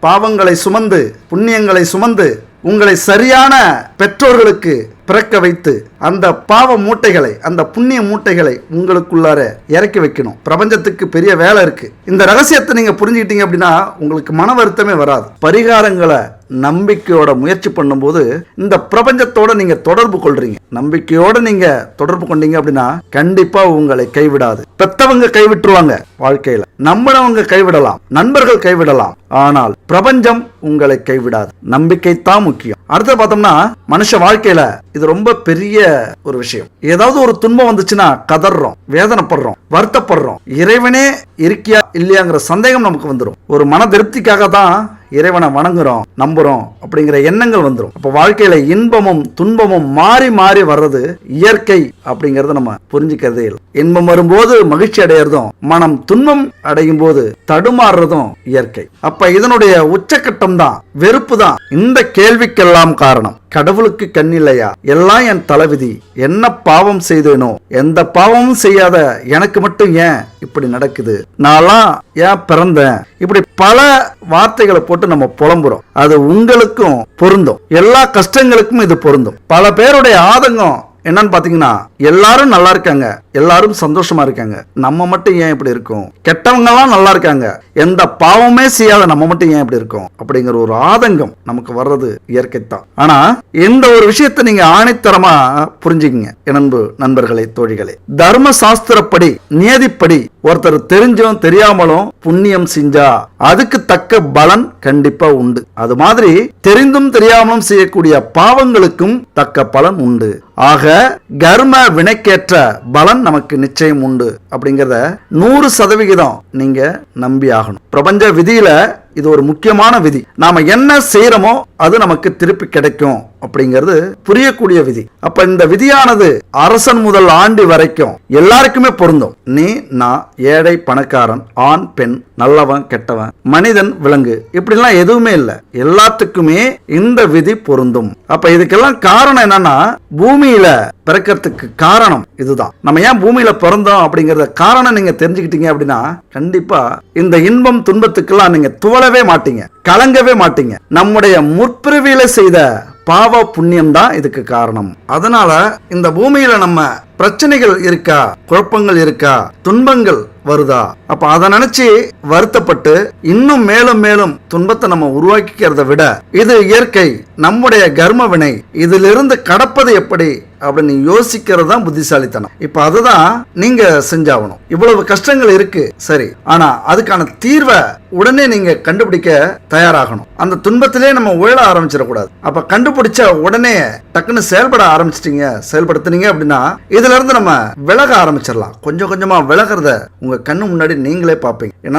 பாவங்களை சுமந்து, புண்ணியங்களை சுமந்து, உங்களை சரியான பெற்றோர்களுக்கு பிறக்க வைத்து, அந்த பாவ மூட்டைகளை, அந்த புண்ணிய மூட்டைகளை உங்களுக்குள்ளார இறக்கி வைக்கணும். பிரபஞ்சத்துக்கு பெரிய வேலை இருக்கு. இந்த ரகசியத்தை நீங்க புரிஞ்சுக்கிட்டீங்க அப்படின்னா உங்களுக்கு மன வருத்தமே வராது. பரிகாரங்களை நம்பிக்கையோட முயற்சி பண்ணும்போது இந்த பிரபஞ்சத்தோட நீங்க தொடர்பு கொள்றீங்க. நம்பிக்கையோட நீங்க தொடர்பு கொண்டீங்க அப்படின்னா கண்டிப்பா உங்களை கைவிடாது. பெத்தவங்க கைவிட்டுருவாங்க வாழ்க்கையில, நம்மளவங்க கைவிடலாம், நண்பர்கள் கைவிடலாம், ஆனால் பிரபஞ்சம் உங்களை கைவிடாது. நம்பிக்கை தான் முக்கியம். அடுத்து பார்த்தோம்னா மனுஷ வாழ்க்கையில இது ரொம்ப பெரிய ஒரு விஷயம். ஏதாவது ஒரு துன்பம் வந்துச்சுன்னா கதறோம், வேதனைப்படுறோம், வருத்தப்படுறோம். இறைவனே இருக்கியா இல்லையாங்கிற சந்தேகம் நமக்கு வந்துடும். ஒரு மன திருப்திக்காக தான் இறைவனை வணங்குறோம், நம்புறோம் அப்படிங்கிற எண்ணங்கள் வந்துடும். அப்ப வாழ்க்கையில இன்பமும் துன்பமும் மாறி மாறி வர்றது இயற்கை அப்படிங்கறத நம்ம புரிஞ்சுக்கிறதே இல்லை. இன்பம் வரும்போது மகிழ்ச்சி அடையிறதும், மனம் துன்பம் அடையும் போது தடுமாறுறதும் இயற்கை. அப்ப இதனுடைய உச்சக்கட்டம் தான் வெறுப்பு தான். இந்த கேள்விக்கெல்லாம் காரணம் கடவுளுக்கு கண்ணில்லையா? எல்லாம் என் தலைவிதி. என்ன பாவம் செய்தேனோ? எந்த பாவமும் செய்யாத எனக்கு மட்டும் ஏன் இப்படி நடக்குது? நான்லாம் ஏன் பிறந்தேன்? இப்படி பல வார்த்தைகளை போட்டு நம்ம புலம்புறோம். அது உங்களுக்கும் பொருந்தும், எல்லா கஷ்டங்களுக்கும் இது பொருந்தும். பல பேருடைய ஆதங்கம் என்னன்னு பாத்தீங்கன்னா, எல்லாரும் நல்லா இருக்காங்க, எல்லாரும் சந்தோஷமா இருக்காங்க, நம்ம மட்டும் ஏன் இப்படி இருக்கும்? கெட்டவங்க எல்லாம் நல்லா இருக்காங்க, எந்த பாவமே செய்யாத நம்ம மட்டும் ஏன் இப்படி இருக்கும்? அப்படிங்கிற ஒரு ஆதங்கம் நமக்கு வர்றது இயற்கை தான். ஆனா இந்த ஒரு விஷயத்தை நீங்க ஆணித்தரமா புரிஞ்சுக்கங்க அன்பு நண்பர்களே, தோழிகளே. தர்ம சாஸ்திரப்படி, நியதிப்படி ஒருத்தர் தெரிஞ்சும் தெரியாமலும் புண்ணியம் செஞ்சா அதுக்கு தக்க பலன் கண்டிப்பா உண்டு. அது மாதிரி தெரிந்தும் தெரியாமலும் செய்யக்கூடிய பாவங்களுக்கும் தக்க பலன் உண்டு. ஆக கர்ம வினைக்கேற்ற பலன் நமக்கு நிச்சயம் உண்டு அப்படிங்கிறத 100% நீங்க நம்பி ஆகணும். பிரபஞ்ச விதியில இது ஒரு முக்கியமான விதி. நாம என்ன செய்யறோமோ அது நமக்கு திருப்பி கிடைக்கும் அப்படிங்கிறது புரியக்கூடிய விதி. அப்ப இந்த விதியானது அரசன் முதல் ஆண்டி வரைக்கும் எல்லாருக்குமே பொருந்தும். நீ, நான், ஏழை, பணக்காரன், ஆண், பெண், நல்லவன், கெட்டவன், மனிதன், விலங்கு, இப்படிலாம் எதுவுமே இல்லை. எல்லாத்துக்குமே இந்த விதி பொருந்தும். அப்ப இதுக்கெல்லாம் காரணம் என்னன்னா, பூமியில பிறக்கிறதுக்கு காரணம் இதுதான். நம்ம ஏன் பூமியில பிறந்தோம் அப்படிங்கறத காரணம் நீங்க தெரிஞ்சுக்கிட்டீங்க அப்படின்னா கண்டிப்பா இந்த இன்பம் துன்பத்துக்கெல்லாம் நீங்க துவளவே மாட்டீங்க, கலங்கவே மாட்டீங்க. நம்முடைய முற்பிறவியில செய்த பாவ புண்ணியம் தான் இதுக்கு காரணம். அதனால இந்த பூமியில நம்ம பிரச்சனைகள் இருக்கா, குழப்பங்கள் இருக்கா, துன்பங்கள் வருதா, அப்ப அதை நினைச்சு வருத்தப்பட்டு இன்னும் மேலும் மேலும் துன்பத்தை நம்ம உருவாக்கிக்கிறத விட இது இயற்கை, நம்முடைய கர்ம வினை, இதிலிருந்து கடப்பது எப்படி அப்படின்னு யோசிக்கிறது தான் புத்திசாலித்தனம். இப்ப அதுதான் நீங்க செஞ்சாகணும். இவ்வளவு கஷ்டங்கள் இருக்கு சரி, ஆனா அதுக்கான தீர்வை உடனே நீங்க கண்டுபிடிக்க தயாராகணும். அந்த துன்பத்திலே நம்ம உழல ஆரம்பிச்சிடக்கூடாது. அப்ப கண்டுபிடிச்ச உடனே டக்குன்னு செயல்பட ஆரம்பிச்சிட்டீங்க, செயல்படுத்தினீங்க அப்படின்னா இதுல இருந்து நம்ம விலக ஆரம்பிச்சிடலாம். கொஞ்சம் கொஞ்சமா விலகிறத உங்க கண்ணு முன்னாடி நீங்களே பார்ப்பீங்க. என்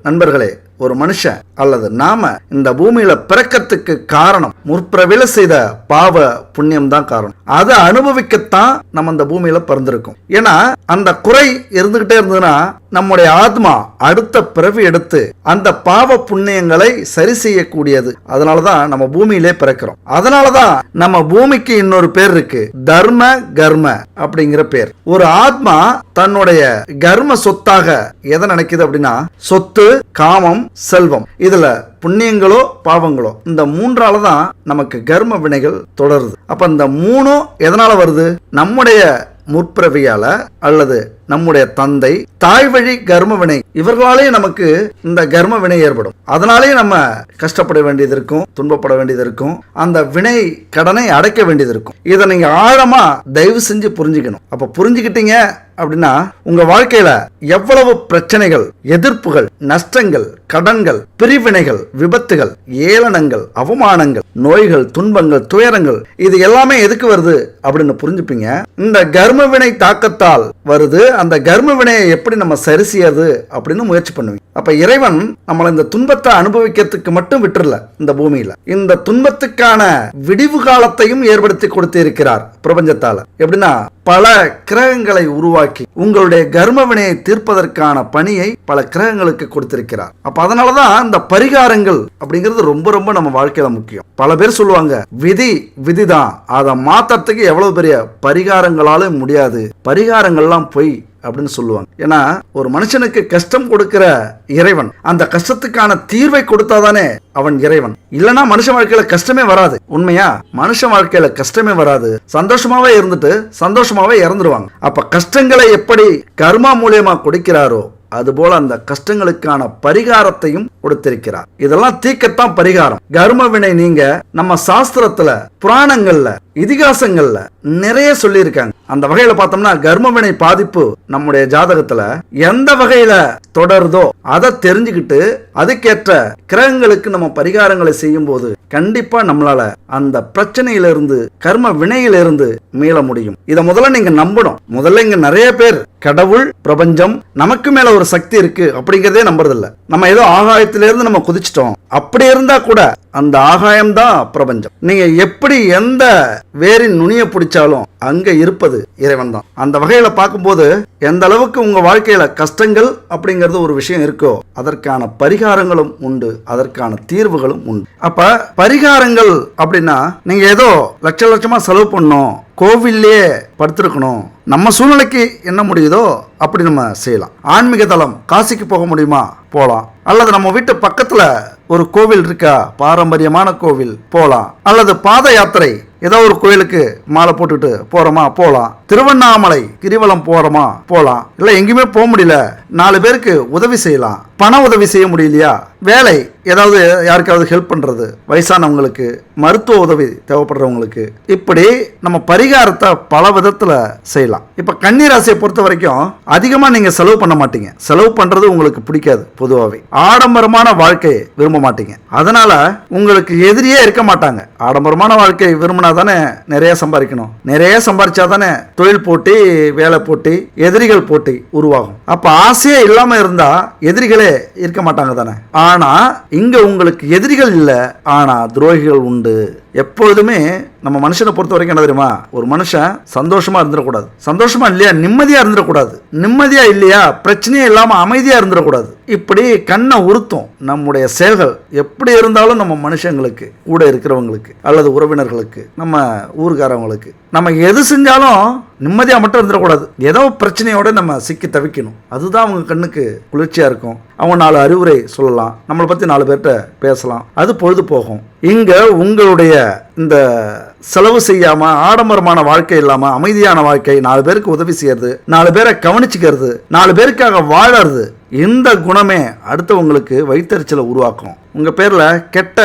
நண்பர்களே, ஒரு மனுஷன் அல்லது நாம இந்த பூமியில பிறக்கிறதுக்கு காரணம் முற்பிறவில செய்த பாவ புண்ணியம் தான் காரணம். அதை அனுபவிக்கத்தான் நம்ம இந்த பூமியில பிறந்திருக்கோம். ஏன்னா அந்த குறை இருந்துகிட்டே இருந்ததுன்னா நம்முடைய ஆத்மா அடுத்த பிறவி எடுத்து அந்த பாவ புண்ணியங்களை சரி செய்யக்கூடியது. அதனாலதான் நம்ம பூமியிலே பிறக்கிறோம். அதனாலதான் நம்ம பூமிக்கு இன்னொரு பேர் இருக்கு, தர்ம கர்ம அப்படிங்கிற பேர். ஒரு ஆத்மா தன்னுடைய கர்ம சொத்தாக எதை நினைக்குது அப்படின்னா, சொத்து, காமம், செல்வம், இதுல புண்ணியங்களோ பாவங்களோ இந்த மூன்றால தான் நமக்கு கர்ம வினைகள் தொடருது. அப்ப இந்த மூணும் எதனால வருது? நம்முடைய முற்பிறவியால அல்லது நம்முடைய தந்தை தாய் வழி கர்ம வினை, இவர்களாலே நமக்கு இந்த கர்ம வினை ஏற்படும். அதனாலே நம்ம கஷ்டப்பட வேண்டியது இருக்கும், துன்பப்பட வேண்டியது இருக்கும், அந்த வினை கடனை அடைக்க வேண்டியது இருக்கும். இதை நீங்க ஆழமா தயவு செஞ்சு புரிஞ்சுக்கணும். அப்ப புரிஞ்சுக்கிட்டீங்க அப்படின்னா உங்க வாழ்க்கையில எவ்வளவு பிரச்சனைகள், எதிர்ப்புகள், நஷ்டங்கள், கடன்கள், பிரிவினைகள், விபத்துகள், ஏளனங்கள், அவமானங்கள், நோய்கள், துன்பங்கள், துயரங்கள், இது எல்லாமே எதுக்கு வருது அப்படின்னு புரிஞ்சுப்பீங்க. இந்த கர்ம வினை தாக்கத்தால் வருது. அந்த கர்ம வினையை எப்படி நம்ம சரி செய்யறது அப்படின்னு முயற்சி பண்ணுவீங்க. அப்ப இறைவன் நம்மளை இந்த துன்பத்தை அனுபவிக்கிறதுக்கு மட்டும் விட்டுறல, இந்த பூமியில இந்த துன்பத்துக்கான விடிவு காலத்தையும் ஏற்படுத்தி கொடுத்து இருக்கிறார் பிரபஞ்சத்தால. எப்படின்னா, பல கிரகங்களை உருவாக்கி உங்களுடைய கர்ம வினையை தீர்ப்பதற்கான பணியை பல கிரகங்களுக்கு கொடுத்திருக்கிறார். அப்ப அதனாலதான் இந்த பரிகாரங்கள் அப்படிங்கிறது ரொம்ப ரொம்ப நம்ம வாழ்க்கையில முக்கியம். பல பேர் சொல்லுவாங்க, விதி விதிதான், அதை மாத்தறதுக்கு எவ்வளவு பெரிய பரிகாரங்களாலும் முடியாது, பரிகாரங்கள்லாம் பொய் அப்படின்னு சொல்லுவாங்க. ஏன்னா ஒரு மனுஷனுக்கு கஷ்டம் கொடுக்கிற இறைவன் அந்த கஷ்டத்துக்கான தீர்வை கொடுத்தாதானே அவன் இறைவன். இல்லனா மனுஷ வாழ்க்கையில கஷ்டமே வராது. உண்மையா, மனுஷ வாழ்க்கையில கஷ்டமே வராது. சந்தோஷமாவே இருந்துட்டு சந்தோஷமாவே இறந்துருவாங்க. அப்ப கஷ்டங்களை எப்படி கர்மா மூலியமா கொடுக்கிறாரோ அதுபோல அந்த கஷ்டங்களுக்கான பரிகாரத்தையும் கொடுத்திருக்கிறார். இதெல்லாம் தீக்கத்தான் பரிகாரம். கர்ம வினை நீங்க நம்ம சாஸ்திரத்துல, புராணங்கள்ல, இதிகாசங்கள்ல நிறைய சொல்லி இருக்காங்க. அந்த வகையில பார்த்தோம்னா கர்ம வினை பாதிப்பு நம்முடைய ஜாதகத்துல எந்த வகையில தொடருதோ அதை தெரிஞ்சுக்கிட்டு அதுக்கேற்ற கிரகங்களுக்கு நம்ம பரிகாரங்களை செய்யும் போது கண்டிப்பா நம்மளால அந்த பிரச்சனையிலிருந்து, கர்ம வினையிலிருந்து மீள முடியும். இதை முதல்ல நீங்க நம்பணும். முதல்ல இங்க நிறைய பேர் கடவுள், பிரபஞ்சம், நமக்கு மேல ஒரு சக்தி இருக்கு அப்படிங்கறதே நம்புறதில்ல. நம்ம ஏதோ ஆகாயத்திலிருந்து நம்ம குதிச்சிட்டோம், அப்படி இருந்தா கூட அந்த ஆகாயம் தான் பிரபஞ்சம். நீங்க எப்படி எந்த வேரின் நுனியை பிடிச்சாலும் அங்க இருப்பது இறைவன் தான். அந்த வகையில பார்க்கும்போது எந்த அளவுக்கு உங்க வாழ்க்கையில கஷ்டங்கள் அப்படிங்கிறது ஒரு விஷயம் இருக்கோ அதற்கான பரிகாரங்களும் உண்டு, அதற்கான தீர்வுகளும் உண்டு. அப்ப பரிகாரங்கள் அப்படின்னா நீங்க ஏதோ லட்ச லட்சமா செலவு பண்ணணும், கோவில்லே படுத்திருக்கணும், நம்ம சூழ்நிலைக்கு என்ன முடியுதோ அப்படி நம்ம செய்யலாம். ஆன்மீக தலம் காசிக்கு போக முடியுமா, போலாம். அல்லது நம்ம வீட்டு பக்கத்துல ஒரு கோவில் இருக்கா, பாரம்பரியமான கோவில், போலாம். அல்லது பாத யாத்திரை ஏதோ ஒரு கோயிலுக்கு மாலை போட்டுட்டு போறோமா, போலாம். திருவண்ணாமலை கிரிவலம் போறோமா, போலாம். இல்ல எங்கேயுமே போக முடியல, 4 பேருக்கு உதவி செய்யலாம். பண உதவி செய்ய முடியலையா, வேலை ஏதாவது யாருக்காவது ஹெல்ப் பண்றது, வயசானவங்களுக்கு, மருத்துவ உதவி தேவைப்படுறவங்களுக்கு, இப்படி நம்ம பரிகாரத்தை பல விதத்துல செய்யலாம். இப்ப கன்னி ராசியை பொறுத்த வரைக்கும் அதிகமா நீங்க செலவு பண்ண மாட்டீங்க. செலவு பண்றது உங்களுக்கு பிடிக்காது. பொதுவாகவே ஆடம்பரமான வாழ்க்கையை விரும்ப மாட்டீங்க. அதனால உங்களுக்கு எதிரியே இருக்க மாட்டாங்க. ஆடம்பரமான வாழ்க்கை விரும்பினா தானே நிறைய சம்பாதிக்கணும், நிறைய சம்பாதிச்சா தானே தொழில் போட்டி, வேலை போட்டி, எதிரிகள் போட்டி உருவாகும். அப்ப ஆசையே இல்லாம இருந்தா எதிரிகளே இருக்க மாட்டாங்க தானே. ஆனா இங்க உங்களுக்கு எதிரிகள் இல்ல, ஆனா துரோகிகள் உண்டு. எப்பொழுதுமே நம்ம மனுஷனை பொறுத்த வரைக்கும் என்ன தெரியுமா, ஒரு மனுஷன் சந்தோஷமா இருந்துடக்கூடாது. சந்தோஷமா இல்லையா நிம்மதியா இருந்துடக்கூடாது. நிம்மதியா இல்லையா பிரச்சனையே இல்லாம அமைதியா இருந்துடக்கூடாது. இப்படி கண்ணை உறுத்தும் நம்முடைய செயல்கள். எப்படி இருந்தாலும் நம்ம மனுஷங்களுக்கு, கூட இருக்கிறவங்களுக்கு அல்லது உறவினர்களுக்கு, நம்ம ஊருக்காரவங்களுக்கு, நம்ம எது செஞ்சாலும் நிம்மதியா மட்டும் இருந்துடக்கூடாது. ஏதோ பிரச்சனையோட நம்ம சிக்கி தவிக்கணும். அதுதான் அவங்க கண்ணுக்கு குளிர்ச்சியா இருக்கும். அவங்க 4 அறிவுரை சொல்லலாம், நம்மளை பத்தி 4 பேர்கிட்ட பேசலாம், அது பொழுது போகும். இங்க உங்களுடைய இந்த செலவு செய்யாம, ஆடம்பரமான வாழ்க்கை இல்லாம அமைதியான வாழ்க்கை, 4 பேருக்கு உதவி செய்யறது, 4 பேரை கவனிச்சுக்கிறது, 4 பேருக்காக வாழறது, இந்த குணமே அடுத்தவங்களுக்கு வயிற்றெரிச்சலை உருவாக்கும். உங்க பேர்ல கெட்ட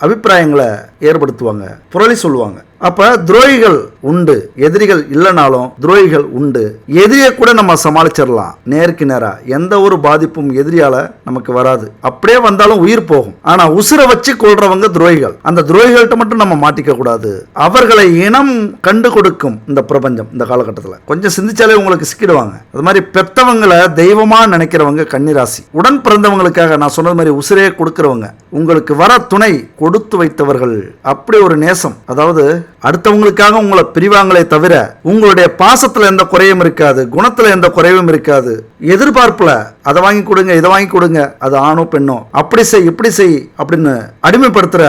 அபிப்பிராயங்களை ஏற்படுத்துவாங்க, புரளி சொல்லுவாங்க. அப்ப துரோகிகள் உண்டு. எதிரிகள் இல்லைனாலும் துரோகிகள் உண்டு. எதிரியை கூட நம்ம சமாளிச்சிடலாம் நேருக்கு நேரா. எந்த ஒரு பாதிப்பும் எதிரியால நமக்கு வராது. அப்படியே வந்தாலும் உயிர் போகும். ஆனா உசுரை வச்சு கொள்றவங்க துரோகிகள். அந்த துரோகிகள்கிட்ட மட்டும் நம்ம மாட்டிக்க கூடாது. அவர்களை இனம் கண்டு கொடுக்கும் இந்த பிரபஞ்சம். இந்த காலகட்டத்தில் கொஞ்சம் சிந்திச்சாலே உங்களுக்கு சிக்கிடுவாங்க. அது மாதிரி பெத்தவங்களை தெய்வமா நினைக்கிறவங்க கன்னிராசி. உடன் பிறந்தவங்களுக்காக நான் சொன்னது மாதிரி உசுரே கொடுக்கிறவங்க வச்சுக்கோங்க, உங்களுக்கு வர துணை கொடுத்து வைத்தவர்கள். அப்படி ஒரு நேசம், அதாவது அடுத்தவங்களுக்காக உங்களை பிரிவாங்களே தவிர உங்களுடைய பாசத்துல எந்த குறையும் இருக்காது, குணத்துல எந்த குறைவும் இருக்காது. எதிர்பார்ப்புல அதை வாங்கி கொடுங்க, இதை வாங்கி கொடுங்க, அது ஆணோ பெண்ணோ, அப்படி செய் இப்படி செய் அப்படின்னு அடிமைப்படுத்துற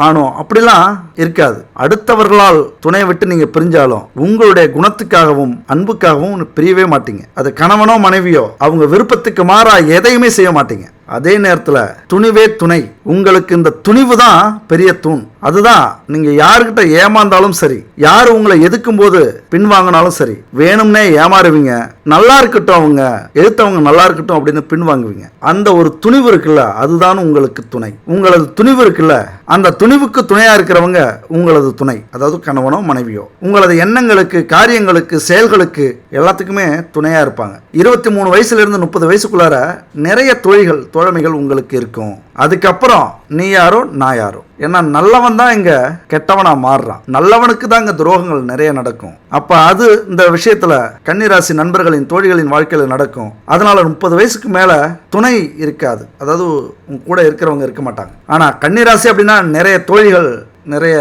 ஆணோ அப்படிலாம் இருக்காது. அடுத்தவர்களால் துணையை விட்டு நீங்க பிரிஞ்சாலும் உங்களுடைய குணத்துக்காகவும் அன்புக்காகவும் பிரியவே மாட்டீங்க. அது கணவனோ மனைவியோ அவங்க விருப்பத்துக்கு மாறா எதையுமே செய்ய மாட்டீங்க. அதே நேரத்தில் துணிவே துணை. உங்களுக்கு இந்த துணிவு தான் பெரிய தூண். அதுதான் நீங்க யாருக்கிட்ட ஏமாந்தாலும் சரி, யார் உங்களை எதுக்கும் போது பின்வாங்கினாலும் சரி, வேணும்னே ஏமாறுவீங்க. நல்லா இருக்கட்டும், அவங்க எதிர்த்தவங்க நல்லா இருக்கட்டும் அப்படின்னு பின்வாங்குவீங்க. அந்த ஒரு துணிவு இருக்குல்ல, அதுதான் உங்களுக்கு துணை. உங்களது துணிவு இருக்குல்ல, அந்த துணிவுக்கு துணையா இருக்கிறவங்க உங்களது துணை. அதாவது கணவனோ மனைவியோ உங்களது எண்ணங்களுக்கு, காரியங்களுக்கு, செயல்களுக்கு எல்லாத்துக்குமே துணையா இருப்பாங்க. 23 வயசுல இருந்து 30 வயசுக்குள்ளார நிறைய தோழமைகள் உங்களுக்கு இருக்கும். அதுக்கப்புறம் நீ யாரோ நான் யாரோ. ஏன்னா நல்லவன் தான் இங்க கெட்டவனா மாறுறான். நல்லவனுக்கு தான் இங்க துரோகங்கள் நிறைய நடக்கும். அப்ப அது இந்த விஷயத்துல கன்னிராசி நண்பர்களின் தோழிகளின் வாழ்க்கையில நடக்கும். அதனால 30 வயசுக்கு மேல துணை இருக்காது, அதாவது உங்க கூட இருக்கிறவங்க இருக்க மாட்டாங்க. ஆனா கன்னிராசி அப்படின்னா நிறைய தோழிகள், நிறைய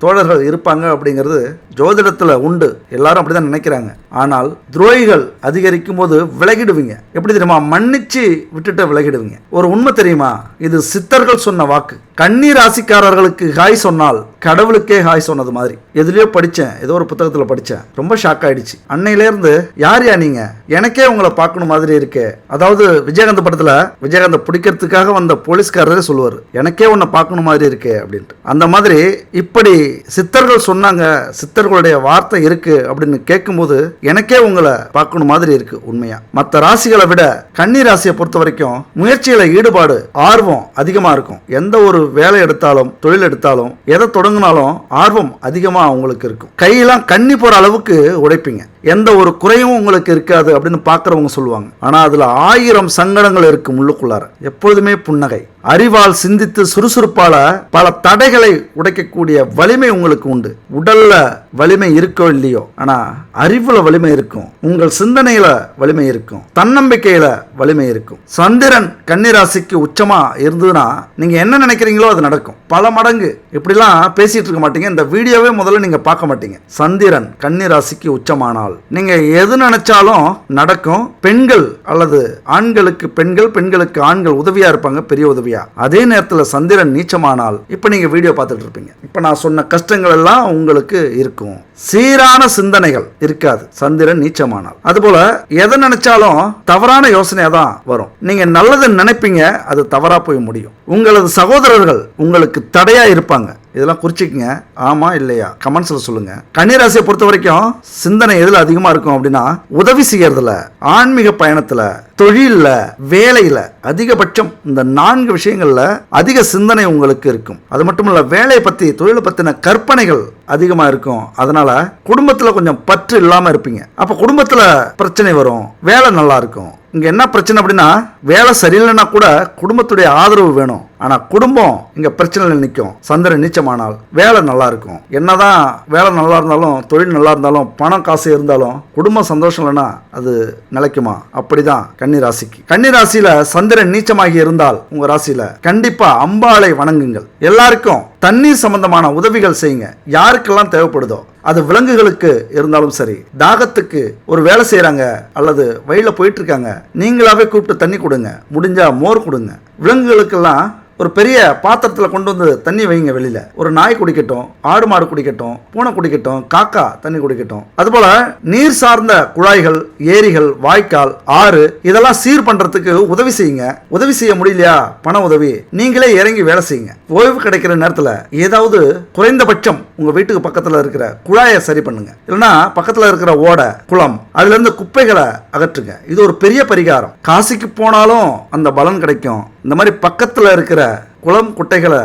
தோழர்கள் இருப்பாங்க அப்படிங்கிறது ஜோதிடத்தில் உண்டு. எல்லாரும் அப்படிதான் நினைக்கிறாங்க. ஆனால் துரோகிகள் அதிகரிக்கும் போது விலகிடுவீங்க. எப்படி தெரியுமா? மன்னிச்சு விட்டுட்டு விலகிடுவீங்க. ஒரு உண்மை தெரியுமா? இது சித்தர்கள் சொன்ன வாக்கு. கன்னி ராசிக்காரர்களுக்கு ஹாய் சொன்னால் கடவுளுக்கே ஹாய் சொன்னது மாதிரி. எதுலயோ படித்தேன், ஏதோ ஒரு புத்தகத்தில் படித்தேன், ரொம்ப ஷாக் ஆயிடுச்சு. அன்னையிலேருந்து யார் யா நீங்க, எனக்கே உங்களை பார்க்கணும் மாதிரி இருக்கே. அதாவது விஜயகாந்த் படத்தில் விஜயகாந்த் பிடிக்கிறதுக்காக வந்த போலீஸ்காரரே சொல்லுவார், எனக்கே உன்னை பார்க்கணும் மாதிரி இருக்கே அப்படின்ட்டு. அந்த மாதிரி இப்படி சித்தர்கள் சொன்னாங்க, சித்தர்களுடைய வார்த்தை இருக்கு அப்படின்னு கேட்கும்போது எனக்கே உங்களை பார்க்கணும் மாதிரி இருக்கு. உண்மையா மற்ற ராசிகளை விட கன்னி ராசியை பொறுத்த வரைக்கும் முயற்சியில ஈடுபாடு, ஆர்வம் அதிகமா இருக்கும். எந்த ஒரு வேலை எடுத்தாலும், தொழில் எடுத்தாலும், எதை தொடங்கினாலும் ஆர்வம் அதிகமா உங்களுக்கு இருக்கும். கையெல்லாம் கண்ணி போற அளவுக்கு உழைப்பீங்க. எந்த ஒரு குறையும் உங்களுக்கு இருக்காது அப்படின்னு பார்க்குறவங்க சொல்லுவாங்க. ஆனால் அதில் 1000 சங்கடங்கள் இருக்கும் உள்ளுக்குள்ளார. எப்பொழுதுமே புன்னகை. அறிவால் சிந்தித்து சுறுசுறுப்பால பல தடைகளை உடைக்கக்கூடிய வலிமை உங்களுக்கு உண்டு. உடல்ல வலிமை இருக்கோ இல்லையோ, ஆனா அறிவுல வலிமை இருக்கும். உங்கள் சிந்தனையில வலிமை இருக்கும். தன்னம்பிக்கையில வலிமை இருக்கும். சந்திரன் கன்னிராசிக்கு உச்சமா இருந்ததுன்னா நீங்க என்ன நினைக்கிறீங்களோ அது நடக்கும். பல மடங்கு. இப்படிலாம் பேசிட்டு இருக்க மாட்டீங்க. இந்த வீடியோவே முதல்ல நீங்க பார்க்க மாட்டீங்க. சந்திரன் கன்னிராசிக்கு உச்சமானால் நீங்க எது நினைச்சாலும் நடக்கும். பெண்கள் அல்லது ஆண்களுக்கு பெண்கள், பெண்களுக்கு ஆண்கள் உதவியா இருப்பாங்க, பெரிய உதவியா. அதே நேரத்தில் சந்திரன் நீச்சமானால் இப்ப நீங்க வீடியோ பார்த்துட்டு இருப்பீங்க. இப்ப நான் சொன்ன கஷ்டங்கள் எல்லாம் உங்களுக்கு இருக்கும். சீரான சிந்தனைகள் இருக்காது சந்திரன் நீச்சமானால். அதுபோல எதை நினைச்சாலும் தவறான யோசனையா தான் வரும். நீங்க நல்லது நினைப்பீங்க, அது தவறா போய் முடியும். உங்களது சகோதரர்கள் உங்களுக்கு தடையா இருப்பாங்க. இதெல்லாம் குறிச்சிக்கங்க. ஆமா இல்லையா கமெண்ட்ஸ்ல சொல்லுங்க. கன்னிராசியை பொறுத்த வரைக்கும் சிந்தனை எதுல அதிகமா இருக்கும் அப்படின்னா உதவி செய்யறதுல, ஆன்மீக பயணத்துல, தொழில்ல, வேலையில அதிகபட்சம் இந்த 4 விஷயங்கள்ல அதிக சிந்தனை உங்களுக்கு இருக்கும். அது மட்டும் இல்ல, வேலையை பத்தி, தொழிலை பத்தின கற்பனைகள் அதிகமா இருக்கும். அதனால குடும்பத்துல கொஞ்சம் பற்று இல்லாம இருப்பீங்க. அப்ப குடும்பத்துல பிரச்சனை வரும், வேலை நல்லா இருக்கும். இங்க என்ன பிரச்சனை அப்படின்னா, வேலை சரியில்லைன்னா கூட குடும்பத்துடைய ஆதரவு வேணும். ஆனா குடும்பம் இங்க பிரச்சனையில் நிற்கும். சந்திரன் நீச்சமானால் வேலை நல்லா இருக்கும். என்னதான் வேலை நல்லா இருந்தாலும், தொழில் நல்லா இருந்தாலும், பணம் காசு இருந்தாலும் குடும்பம் சந்தோஷம் இல்லைன்னா அது நிலைக்குமா? அப்படிதான் கன்னிராசிக்கு. கன்னிராசியில சந்திரன் நீச்சமாகி இருந்தால் உங்க ராசியில கண்டிப்பா அம்பாளை வணங்குங்கள். எல்லாருக்கும் தண்ணீர் சம்பந்தமான உதவிகள் செய்யுங்க. யாருக்கெல்லாம் தேவைப்படுதோ, அது விலங்குகளுக்கு இருந்தாலும் சரி, தாகத்துக்கு ஒரு வேலை செய்யறாங்க அல்லது வழியில போயிட்டு இருக்காங்க, நீங்களாவே கூப்பிட்டு தண்ணி கொடுங்க. முடிஞ்சா மோர் கொடுங்க. விலங்குகளுக்கெல்லாம் ஒரு பெரிய பாத்திரத்தில் கொண்டு வந்து தண்ணி வைங்க. வெளியில ஒரு நாய் குடிக்கட்டும், ஆடு மாடு குடிக்கட்டும், பூனை குடிக்கட்டும், காக்கா தண்ணி குடிக்கட்டும். அதுபோல நீர் சார்ந்த குழாய்கள், ஏரிகள், வாய்க்கால், ஆறு இதெல்லாம் சீர் பண்றதுக்கு உதவி செய்யுங்க. உதவி செய்ய முடியலையா, பண உதவி, நீங்களே இறங்கி வேலை செய்யுங்க. ஓய்வு கிடைக்கிற நேரத்தில் ஏதாவது குறைந்தபட்சம் உங்க வீட்டுக்கு பக்கத்தில் இருக்கிற குழாயை சரி பண்ணுங்க. இல்லைன்னா பக்கத்தில் இருக்கிற ஓடை, குளம், அதுல இருந்து குப்பைகளை அகற்றுங்க. இது ஒரு பெரிய பரிகாரம். காசிக்கு போனாலும் அந்த பலன் கிடைக்கும். இந்த மாதிரி பக்கத்தில் இருக்கிற குளம், குட்டைகளை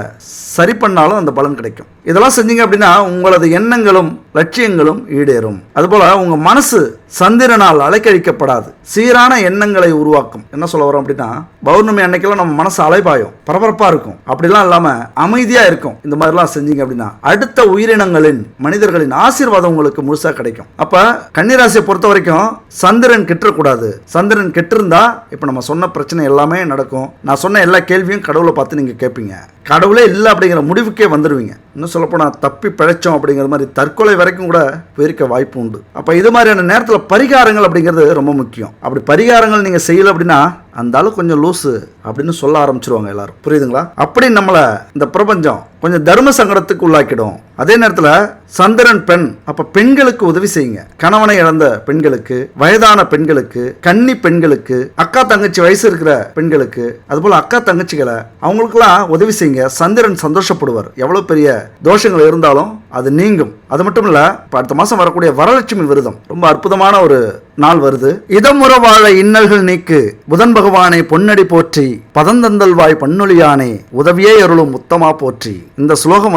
சரி பண்ணாலும் அந்த பலன் கிடைக்கும். இதெல்லாம் செஞ்சீங்க அப்படின்னா உங்களது எண்ணங்களும் லட்சியங்களும் ஈடேறும். அதுபோல உங்க மனசு சந்திரனால் அலைக்கழிக்கப்படாது. சீரான எண்ணங்களை உருவாக்கும். என்ன சொல்ல வரோம் அப்படின்னா, பௌர்ணமி அன்னைக்கெல்லாம் நம்ம மனசு அலைபாயும், பரபரப்பா இருக்கும். அப்படிலாம் இல்லாம அமைதியா இருக்கும். இந்த மாதிரிலாம் செஞ்சீங்க அப்படின்னா அடுத்த உயிரினங்களின், மனிதர்களின் ஆசீர்வாதம் உங்களுக்கு முழுசா கிடைக்கும். அப்ப கன்னிராசியை பொறுத்த வரைக்கும் சந்திரன் கெட்டக்கூடாது. சந்திரன் கெட்டிருந்தா இப்ப நம்ம சொன்ன பிரச்சனை எல்லாமே நடக்கும். நான் சொன்ன எல்லா கேள்வியும் கடவுளை பார்த்து நீங்க கேட்பீங்க. கேட்பீங்க. கடவுளே இல்லை அப்படிங்கிற முடிவுக்கே வந்துடுவீங்க. இன்னும் சொல்லப்போனால் தப்பி பிழைச்சோம் அப்படிங்கிற மாதிரி தற்கொலை வரைக்கும் கூட போயிருக்க வாய்ப்பு உண்டு. அப்போ இது மாதிரியான நேரத்தில் பரிகாரங்கள் அப்படிங்கிறது ரொம்ப முக்கியம். அப்படி பரிகாரங்கள் நீங்கள் செய்யலை அப்படின்னா அந்த அளவுக்கு கொஞ்சம் லூஸு அப்படின்னு சொல்ல ஆரம்பிச்சிருவாங்க எல்லாரும். புரியுதுங்களா? அப்படி நம்மளை இந்த பிரபஞ்சம் கொஞ்சம் தர்ம சங்கடத்துக்கு உள்ளாக்கிடும். அதே நேரத்தில் சந்திரன் பெண், அப்ப பெண்களுக்கு உதவி செய்யுங்க. கணவனை இழந்த பெண்களுக்கு, வயதான பெண்களுக்கு, கன்னி பெண்களுக்கு, அக்கா தங்கச்சி வயசு இருக்கிற பெண்களுக்கு, அதுபோல அக்கா தங்கச்சிகளை அவங்களுக்கெல்லாம் உதவி செய்யுங்க. சந்திரன் சந்தோஷப்படுவார். எவ்வளவு பெரிய தோஷங்கள் இருந்தாலும் அது நீங்கும். அது மட்டும் இல்ல, அடுத்த மாசம் வரக்கூடிய வரலட்சுமி விரதம் ரொம்ப அற்புதமான ஒரு நாள் வருது. இதமுற வாழ இன்னல்கள் நீக்கு புதன் பகவானை பொன்னடி போற்றி பதந்தந்தல் வாய் பன்னொழியானே உதவியே அருளும் உத்தமா போற்றி. இந்த ஸ்லோகம்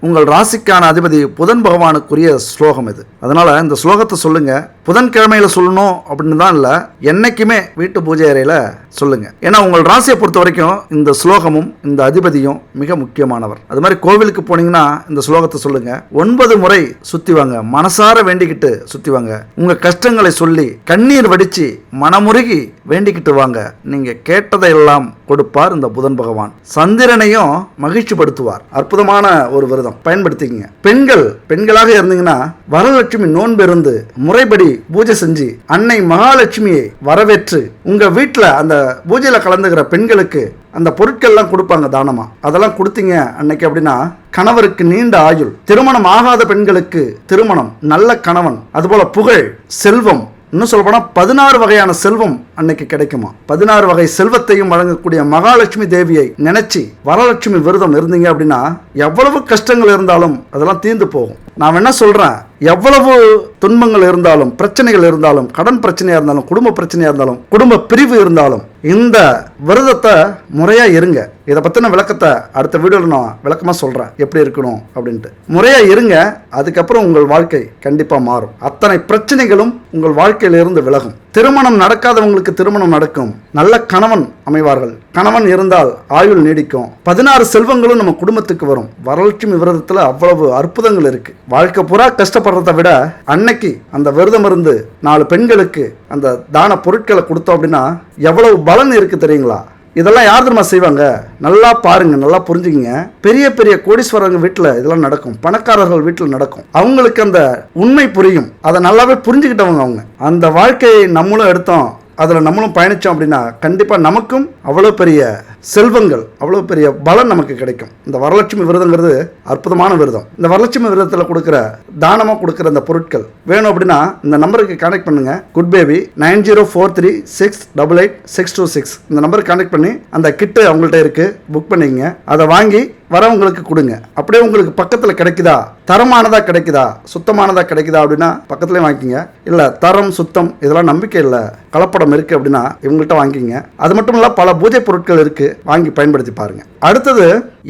உங்கள் ராசிக்கான அதிபதி புதன் பகவானுக்குரிய ஸ்லோகம் இது. அதனால இந்த ஸ்லோகத்தை சொல்லுங்க. புதன்கிழமையில சொல்லணும் அப்படின்னு தான் இல்ல, என்னைக்குமே வீட்டு பூஜை அறையில சொல்லுங்க. ஏன்னா உங்கள் ராசியை பொறுத்த வரைக்கும் இந்த ஸ்லோகமும் இந்த அதிபதியும் மிக முக்கியமானவர். அது மாதிரி கோவிலுக்கு போனீங்கன்னா இந்த ஸ்லோகத்தை சொல்லுங்க. 9 முறை சுத்தி வாங்க. மனசார வேண்டிக்கிட்டு சுத்தி வாங்க. உங்க கஷ்டங்களை சொல்லி கண்ணீர் வடிச்சு மனமுருகி வேண்டிக்கிட்டு வாங்க. நீங்க கேட்டதை எல்லாம் கொடுப்பார் இந்த புதன் பகவான். சந்திரனையும் மகிழ்ச்சி படுத்துவார். அற்புதமான ஒரு விரதம், பயன்படுத்திக்கங்க. பெண்களாக இருந்தீங்கன்னா வரலட்சுமி நோன்பு இருந்து முறைப்படி பூஜை செஞ்சு அன்னை மகாலட்சுமியை வரவேற்று உங்க வீட்டுல அந்த பூஜையில கலந்துகிற பெண்களுக்கு அந்த பொருட்கள்லாம் கொடுப்பாங்க தானமா. அதெல்லாம் கொடுத்தீங்க அன்னைக்கு அப்படின்னா கணவருக்கு நீண்ட ஆயுள், திருமணம் ஆகாத பெண்களுக்கு திருமணம், நல்ல கணவன், அதுபோல புகழ், செல்வம், இன்னும் சொல்ல போனா 16 வகையான செல்வம் அன்னைக்கு கிடைக்குமா. 16 வகை செல்வத்தையும் வழங்கக்கூடிய மகாலட்சுமி தேவியை நினைச்சு வரலட்சுமி விரதம் இருந்தீங்க அப்படின்னா எவ்வளவு கஷ்டங்கள் இருந்தாலும் அதெல்லாம் தீர்ந்து போகும். நான் என்ன சொல்றேன், எவ்வளவு துன்பங்கள் இருந்தாலும், பிரச்சனைகள் இருந்தாலும், கடன் பிரச்சனையா இருந்தாலும், குடும்ப பிரச்சனையா இருந்தாலும், குடும்ப பிரிவு இருந்தாலும் இந்த விரதத்தை முறையா இருங்க. இதை பத்தின விளக்கத்தை அடுத்த வீடியோல நான் விளக்கமா சொல்றேன், எப்படி இருக்கணும் அப்படின்ட்டு. முறையா இருங்க. அதுக்கப்புறம் உங்கள் வாழ்க்கை கண்டிப்பா மாறும். அத்தனை பிரச்சனைகளும் உங்கள் வாழ்க்கையில இருந்து விலகும். திருமணம் நடக்காதவங்களுக்கு திருமணம் நடக்கும். நல்ல கணவன் அமைவார்கள். கணவன் இருந்தால் ஆயுள் நீடிக்கும். 16 செல்வங்களும் நம்ம குடும்பத்துக்கு வரும். வரலட்சுமி விரதத்துல அவ்வளவு அற்புதங்கள் இருக்கு. வாழ்க்கை பூரா கஷ்டப்படுறதை விட அன்னைக்கு அந்த விரதம் இருந்து 4 பெண்களுக்கு அந்த தான பொருட்களை கொடுத்தோம் அப்படின்னா எவ்வளவு பலன் இருக்கு தெரியுங்களா? இதெல்லாம் யார் தெரியுமா செய்வாங்க? நல்லா பாருங்க, நல்லா புரிஞ்சுக்கிங்க. பெரிய பெரிய கோடீஸ்வரங்க வீட்டில் இதெல்லாம் நடக்கும். பணக்காரர்கள் வீட்டில் நடக்கும். அவங்களுக்கு அந்த உண்மை புரியும். அதை நல்லாவே புரிஞ்சுக்கிட்டவங்க அவங்க. அந்த வாழ்க்கையை நம்மளும் எடுத்தோம், அதில் நம்மளும் பயணித்தோம் அப்படின்னா கண்டிப்பாக நமக்கும் அவ்வளோ பெரிய செல்வங்கள், அவ்வளோ பெரிய பலன் நமக்கு கிடைக்கும். இந்த வரலட்சுமி விரதங்கிறது அற்புதமான விரதம். இந்த வரலட்சுமி விரதத்தில் கொடுக்குற தானமாக கொடுக்குற அந்த பொருட்கள் வேணும் அப்படின்னா இந்த நம்பருக்கு கான்டாக்ட் பண்ணுங்க. குட் பேபி 9043688626 இந்த நம்பருக்கு கான்டாக்ட் பண்ணி அந்த கிட்டு அவங்கள்ட்ட இருக்கு, புக் பண்ணிக்கங்க. அதை வாங்கி வரவங்களுக்கு கொடுங்க. அப்படியே உங்களுக்கு பக்கத்தில் கிடைக்குதா, தரமானதா கிடைக்குதா, சுத்தமானதா கிடைக்குதா அப்படின்னா பக்கத்துலேயே வாங்கிக்கிங்க. இல்லை தரம் சுத்தம் இதெல்லாம் நம்பிக்கை இல்லை, கலப்படம் இருக்கு அப்படின்னா இவங்கள்ட்ட வாங்கிக்கிங்க. அது மட்டும் இல்லை, பல பூஜை பொருட்கள் இருக்கு, வாங்கி பயன்படுத்தி பாருங்க. அடுத்தது,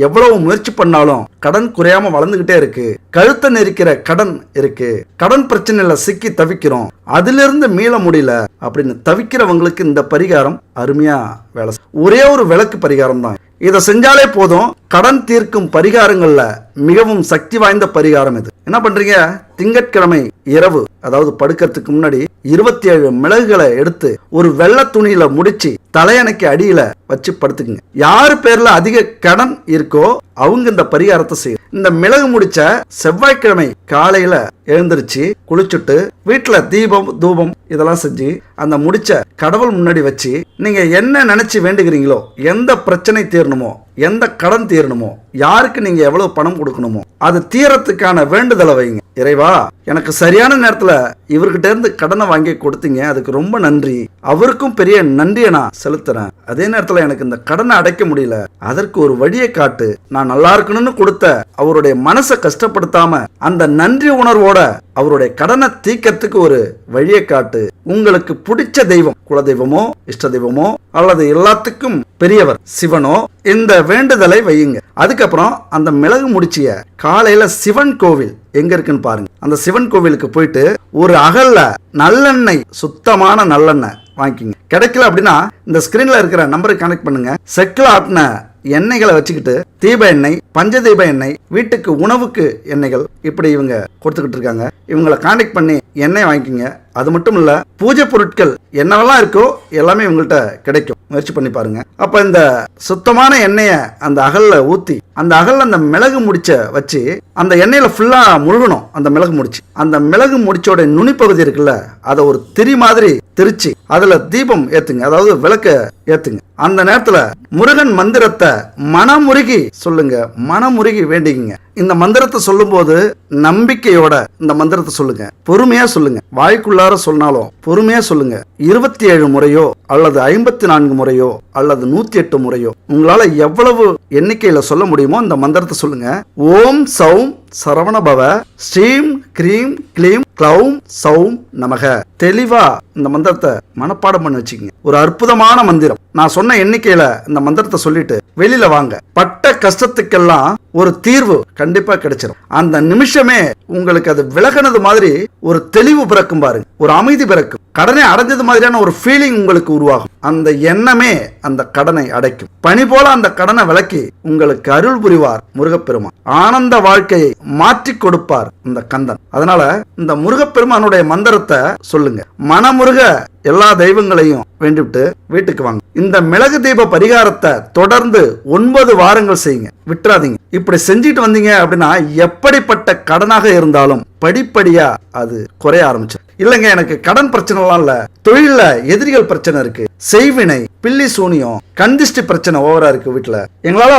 எவ்வளவு முயற்சி பண்ணாலும் கடன் குறையாம வளர்ந்துகிட்டே இருக்கு. கழுத்தை நெரிக்கிற கடன் இருக்கு. கடன் பிரச்சனையில சிக்கி தவிக்கிறோம், அதிலிருந்து மீள முடியல அப்படின்னு தவிக்கிறவங்களுக்கு இந்த பரிகாரம் அருமையா வேலை. ஒரே ஒரு விளக்கு பரிகாரம் தான். இதை செஞ்சாலே போதும். கடன் தீர்க்கும் பரிகாரங்கள்ல மிகவும் சக்தி வாய்ந்த பரிகாரம் இது. என்ன பண்றீங்க? திங்கட்கிழமை இரவு, அதாவது படுக்கிறதுக்கு முன்னாடி 27 மிளகுகளை எடுத்து ஒரு வெள்ளை துணியில முடிச்சு தலையணைக்கு அடியில வச்சு படுத்துக்குங்க. யாரு பேர்ல அதிக கடன் இருக்கோ அவங்க இந்த பரிகாரத்தை செய்யும். இந்த மிளகு முடிச்ச செவ்வாய்க்கிழமை காலையில எழுந்திருச்சு குளிச்சுட்டு வீட்டுல தீபம் தூபம் இதெல்லாம் செஞ்சு அந்த முடிச்ச கடவுள் முன்னாடி வச்சு நீங்க என்ன நினைச்சு வேண்டுகிறீங்களோ, எந்த பிரச்சனை தீரணுமோ, எந்த கடன் தீரணுமோ, யாருக்கு நீங்க எவ்வளவு பணம் கொடுக்கணுமோ அது தீரத்துக்கான வேண்டுதலை வைங்க. இறைவா, எனக்கு சரியான நேரத்துல இவர்கிட்ட இருந்து கடனை வாங்கி கொடுத்தீங்க, அதுக்கு ரொம்ப நன்றி. அவருக்கும் பெரிய நன்றியை நான் செலுத்துறேன். அதே நேரத்துல எனக்கு இந்த கடனை அடைக்க முடியல, அதற்கு ஒரு வழியை காட்டு. நான் நல்லா இருக்கணும்னு கொடுத்த அவருடைய மனசை கஷ்டப்படுத்தாம அந்த நன்றி உணர்வோட அவருடைய கடனை தீர்க்கறதுக்கு ஒரு வழியை காட்டு. உங்களுக்கு பிடிச்ச தெய்வம், குலதெய்வமோ இஷ்ட தெய்வமோ அல்லது எல்லாத்துக்கும் பெரியவர் சிவனோ, இந்த வேண்டுதலை வையுங்க. அதுக்கப்புறம் அந்த மிளகு முடிச்சிய காலையில சிவன் கோவில் எங்க இருக்குன்னு பாருங்க. அந்த சிவன் கோவிலுக்கு போயிட்டு ஒரு அகல்ல நல்லெண்ணெய், சுத்தமான நல்லெண்ணெய் வாங்கிக்கிங்க. கிடைக்கல அப்படின்னா இந்த ஸ்கிரீன்ல இருக்கிற நம்பருக்கு கனெக்ட் பண்ணுங்க. செக்கில் ஆட்டின எண்ணெய்களை வச்சுக்கிட்டு தீப எண்ணெய், பஞ்ச தீப எண்ணெய், வீட்டுக்கு உணவுக்கு எண்ணெய்கள் இப்படி இவங்க கொடுத்துக்கிட்டு இருக்காங்க. இவங்களை கான்டாக்ட் பண்ணி எண்ணெய் வாங்கிக்கிங்க. அது மட்டும் இல்ல, பூஜை பொருட்கள் என்னவெல்லாம் இருக்கோ எல்லாமே இவங்கள்ட்ட கிடைக்கும். முயற்சி பண்ணி பாருங்க. அப்ப இந்த சுத்தமான எண்ணெயை அந்த அகல்ல ஊத்தி அந்த அகல்ல அந்த மிளகு முடிச்ச வச்சு அந்த எண்ணெயில ஃபுல்லா முழுகணும். அந்த மிளகு முடிச்சு, அந்த மிளகு முடிச்சோட நுனிப்பகுதி இருக்குல்ல, அதை ஒரு திரி மாதிரி திரிச்சு அதுல தீபம் ஏத்துங்க, அதாவது விளக்க ஏத்துங்க. அந்த நேரத்துல முருகன் மந்திரத்தை மனமுருகி சொல்லுங்க, மனமுருகி வேண்டிங்க. இந்த மந்திரத்தை சொல்லும் போது நம்பிக்கையோட இந்த மந்திரத்தை சொல்லுங்க, பொறுமையா சொல்லுங்க. வாய்க்குள்ளார சொன்னாலும் பொறுமையா சொல்லுங்க. 27 முறையோ அல்லது 54 முறையோ அல்லது 108 முறையோ உங்களால எவ்வளவு எண்ணிக்கையில சொல்ல முடியுமோ இந்த மந்திரத்தை சொல்லுங்க. ஓம் சௌம் சரவணபவ ஸ்ரீம் கிரீம் கிளீம் க்ளௌம் சௌம் நமக. தெளிவா இந்த மந்திரத்தை மனப்பாடம் பண்ணி வச்சுக்கங்க. ஒரு அற்புதமான மந்திரம். நான் சொன்ன எண்ணிக்கையில இந்த மந்திரத்தை சொல்லிட்டு வெளியில வாங்க. பட்ட கஷ்டத்துக்கெல்லாம் ஒரு தீர்வு கண்டிப்பா கிடைச்சிடும். அந்த நிமிஷமே உங்களுக்கு அது விலகினது மாதிரி ஒரு தெளிவு பிறக்கும் பாருங்க, ஒரு அமைதி பிறக்கும். கடனை அடைஞ்சது மாதிரியான ஒரு ஃபீலிங் உங்களுக்கு உருவாகும். அந்த எண்ணமே அந்த கடனை அடைக்கும். பனி போல அந்த கடனை விலக்கி உங்களுக்கு அருள் புரிவார் முருகப்பெருமான். ஆனந்த வாழ்க்கையை மாற்றி கொடுப்பார் இந்த கந்தன். அதனால இந்த முருகப்பெருமானுடைய மந்திரத்தை சொல்லுங்க. மனமுருக எல்லா தெய்வங்களையும் வேண்டிவிட்டு வீட்டுக்கு வாங்க. இந்த மிளகு தீப பரிகாரத்தை தொடர்ந்து 9 வாரங்கள் செய்யுங்க, விட்டுறாதீங்க. இப்படி செஞ்சுட்டு வந்தீங்க அப்படின்னா எப்படிப்பட்ட கடனாக இருந்தாலும் படிப்படியா அது குறைய ஆரம்பிச்சு. இல்லைங்க எனக்கு கடன் பிரச்சனைலாம் இல்ல, தொழில எதிரிகள் பிரச்சனை இருக்கு, செய்வினை, பில்லி சூனியம், கந்திஷ்டி பிரச்சனை ஓவரா இருக்கு வீட்டுல, எங்களால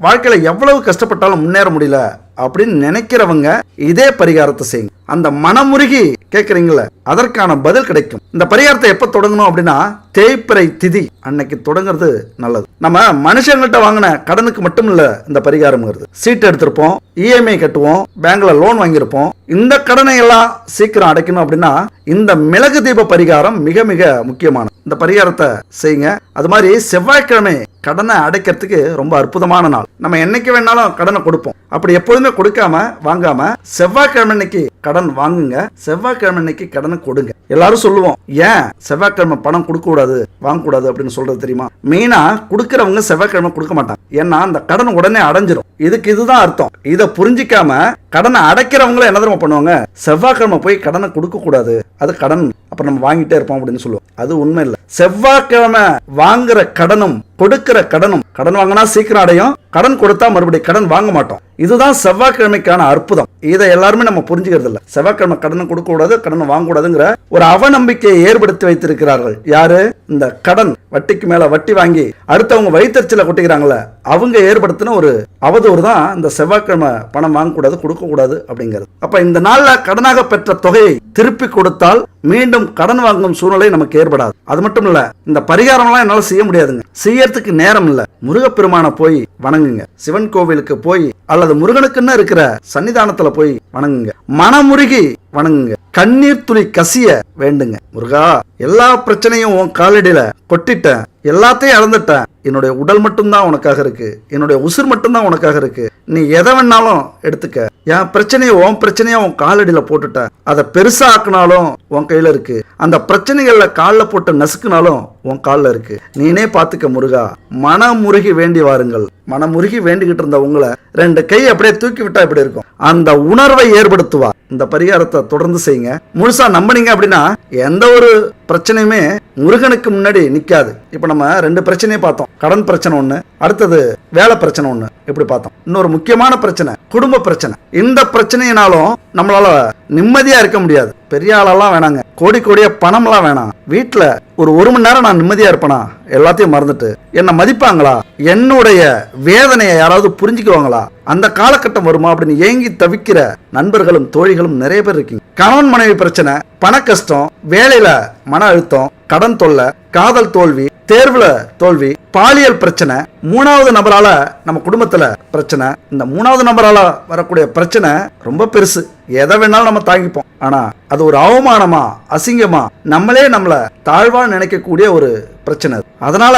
வாழ்க்கையில எவ்வளவு கஷ்டப்பட்டாலும் முன்னேற முடியல அப்படின்னு நினைக்கிறவங்க இதே பரிகாரத்தை செய்யுங்க. அந்த மனமுருகி கேட்கறீங்களா, அதற்கான பதில் கிடைக்கும். இந்த பரிகாரத்தை எப்ப தொடங்கணும் அப்படின்னா தேய்பிறை திதி அன்னைக்கு தொடங்குறது நல்லது. நம்ம மனுஷங்கள்ட்ட வாங்கின கடனுக்கு மட்டும் இல்ல இந்த பரிகாரம்ங்கிறது. சீட்டு எடுத்திருப்போம், இஎம்ஐ கட்டுவோம், பேங்க்ல லோன் வாங்கியிருப்போம். இந்த கடனை எல்லாம் சீக்கிரம் அடைக்கணும் அப்படின்னா இந்த மிளகு தீப பரிகாரம் மிக மிக முக்கியமான. இந்த பரிகாரத்தை செய்யுங்க. அது மாதிரி செவ்வாய்க்கிழமை கடனை அடைக்கிறதுக்கு ரொம்ப அற்புதமான நாள். நம்ம என்னைக்கு வேணாலும் கடனை கொடுப்போம். அப்படி எப்பொழுதுமே கொடுக்காம வாங்காம செவ்வாய்க்கிழமை அன்னைக்கு கடன் வாங்குங்க, செவ்வாய்க்கிழமை அன்னைக்கு கடனை கொடுங்க. எல்லாரும் சொல்லுவோம், ஏன் செவ்வாய்க்கிழமை பணம் கொடுக்க கூடாது வாங்க கூடாது அப்படின்னு சொல்றது தெரியுமா? மெயினா கொடுக்கறவங்க செவ்வாய்க்கிழமை கொடுக்க மாட்டாங்க. ஏன்னா அந்த கடன் உடனே அடைஞ்சிரும். இதுக்கு இதுதான் அர்த்தம். இதை புரிஞ்சிக்காம கடனை அடைக்கிறவங்களும் என்ன தெரியுமா பண்ணுவாங்க, செவ்வாய்க்கிழமை போய் கடனை கொடுக்க கூடாது, அது கடன் அப்புறம் நம்ம வாங்கிட்டே இருப்போம் அப்படின்னு சொல்லுவோம். அது உண்மை இல்லை. செவ்வாய்க்கிழமை வாங்குற கடனும் கொடுக்கிற கடனும், கடன் வாங்கினா சீக்கிரம் அடையும், கடன் கொடுத்தா மறுபடியும் கடன் வாங்க மாட்டோம். இதுதான் செவ்வாய்க்கிழமைக்கான அற்புதம். இதை எல்லாருமே நம்ம புரிஞ்சுக்கிறது இல்லை. செவ்வாய்க்கிழமை கடனை கொடுக்க கூடாது, கடனை வாங்க கூடாதுங்கிற ஒரு அவநம்பிக்கையை ஏற்படுத்தி வைத்திருக்கிறார்கள். யாரு? இந்த கடன் வட்டிக்கு மேல வட்டி வாங்கி அடுத்தவங்க வயிற்றுச்சல கொட்டிக்கிறாங்களே, அவங்க ஏற்படுத்தின ஒரு அவதூறு தான் இந்த செவ்வாய்க்கிழமை பணம் வாங்கக்கூடாது, கொடுக்க கூடாது அப்படிங்கிறது. அப்ப இந்த நாள்ல கடனாக பெற்ற தொகையை திருப்பி கொடுத்தால் மீண்டும் கடன் வாங்கும் சூழ்நிலை நமக்கு ஏற்படாது. அது மட்டும் இல்ல, இந்த பரிகாரம்லாம் என்னால செய்ய முடியாதுங்க, செய்யறதுக்கு நேரம் இல்ல, முருகப்பெருமான போய் வணங்குங்க. சிவன் கோவிலுக்கு போய் அல்லது முருகனுக்குன்னு இருக்கிற சன்னிதானத்துல போய் வணங்குங்க. மனமுருகி வணங்குங்க. கண்ணீர் துளி கசிய வேண்டுங்க. முருகா, எல்லா பிரச்சனையும் உன் காலடியில கொட்டிட்டேன், எல்லாத்தையும் இழந்துட்டேன், என்னுடைய உடல் மட்டும்தான் உனக்காக இருக்கு, என்னுடைய உசுர் மட்டும்தான் உனக்காக இருக்கு, நீ எதை வேணாலும் எடுத்துக்க, என் பிரச்சனையை உன் பிரச்சனையா உன் காலடியில போட்டுட்ட, அதை பெருசா ஆக்குனாலும் உன் கையில இருக்கு, அந்த பிரச்சனைகள்ல காலில் போட்டு நசுக்குனாலும் உன் காலில் இருக்கு, நீனே பாத்துக்க முருகா. மனமுருகி வேண்டி வாருங்கள். மனமுருகி வேண்டிக்கிட்டு இருந்த உங்களை 2 கை அப்படியே தூக்கி விட்டா இப்படி இருக்கும். அந்த உணர்வை ஏற்படுத்துவா. இந்த பரிகாரத்தை தொடர்ந்து செய்யுங்க. முழுசா நம்பினீங்க அப்படின்னா எந்த ஒரு பிரச்சனையுமே முருகனுக்கு முன்னாடி நிக்காது. இப்ப நம்ம 2 பிரச்சனையை பார்த்தோம். கடன் பிரச்சனை ஒண்ணு, அடுத்தது வேலை பிரச்சனை ஒண்ணு, இப்படி பார்த்தோம். இன்னொரு முக்கியமான பிரச்சனை குடும்ப பிரச்சனை. இந்த பிரச்சனையினாலும் நம்மளால நிம்மதியா இருக்க முடியாது. பெரிய ஆளெல்லாம் வேணாங்க, கோடி கோடியா பணம்லாம் வேணாம். வீட்டுல ஒரு 1 மணி நேரம் நான் நிம்மதியா இருப்பேனா, எல்லாத்தையும் மறந்துட்டு என்ன மதிப்பாங்களா, என்னுடைய வேதனையை யாராவது புரிஞ்சுக்குவாங்களா, அந்த காலகட்டம் வருமா அப்படின்னு ஏங்கி தவிக்கிற நண்பர்களும் தோழிகளும் நிறைய பேர் இருக்கீங்க. கணவன் மனைவி பிரச்சனை, பண கஷ்டம், வேலையில மன அழுத்தம், கடன் தொல்லை, காதல் தோல்வி, தேர்வுல தோல்வி, பாலியல் பிரச்சனை, 3வது நபரால நம்ம குடும்பத்துல பிரச்சனை. இந்த 3வது நபரால வரக்கூடிய பிரச்சனை ரொம்ப பெருசு. எதை வேணாலும் நம்ம தாங்கிப்போம். ஆனா அது ஒரு அவமானமா, அசிங்கமா, நம்மளே நம்மள தாழ்வா நினைக்கக்கூடிய ஒரு பிரச்சனை. அதனால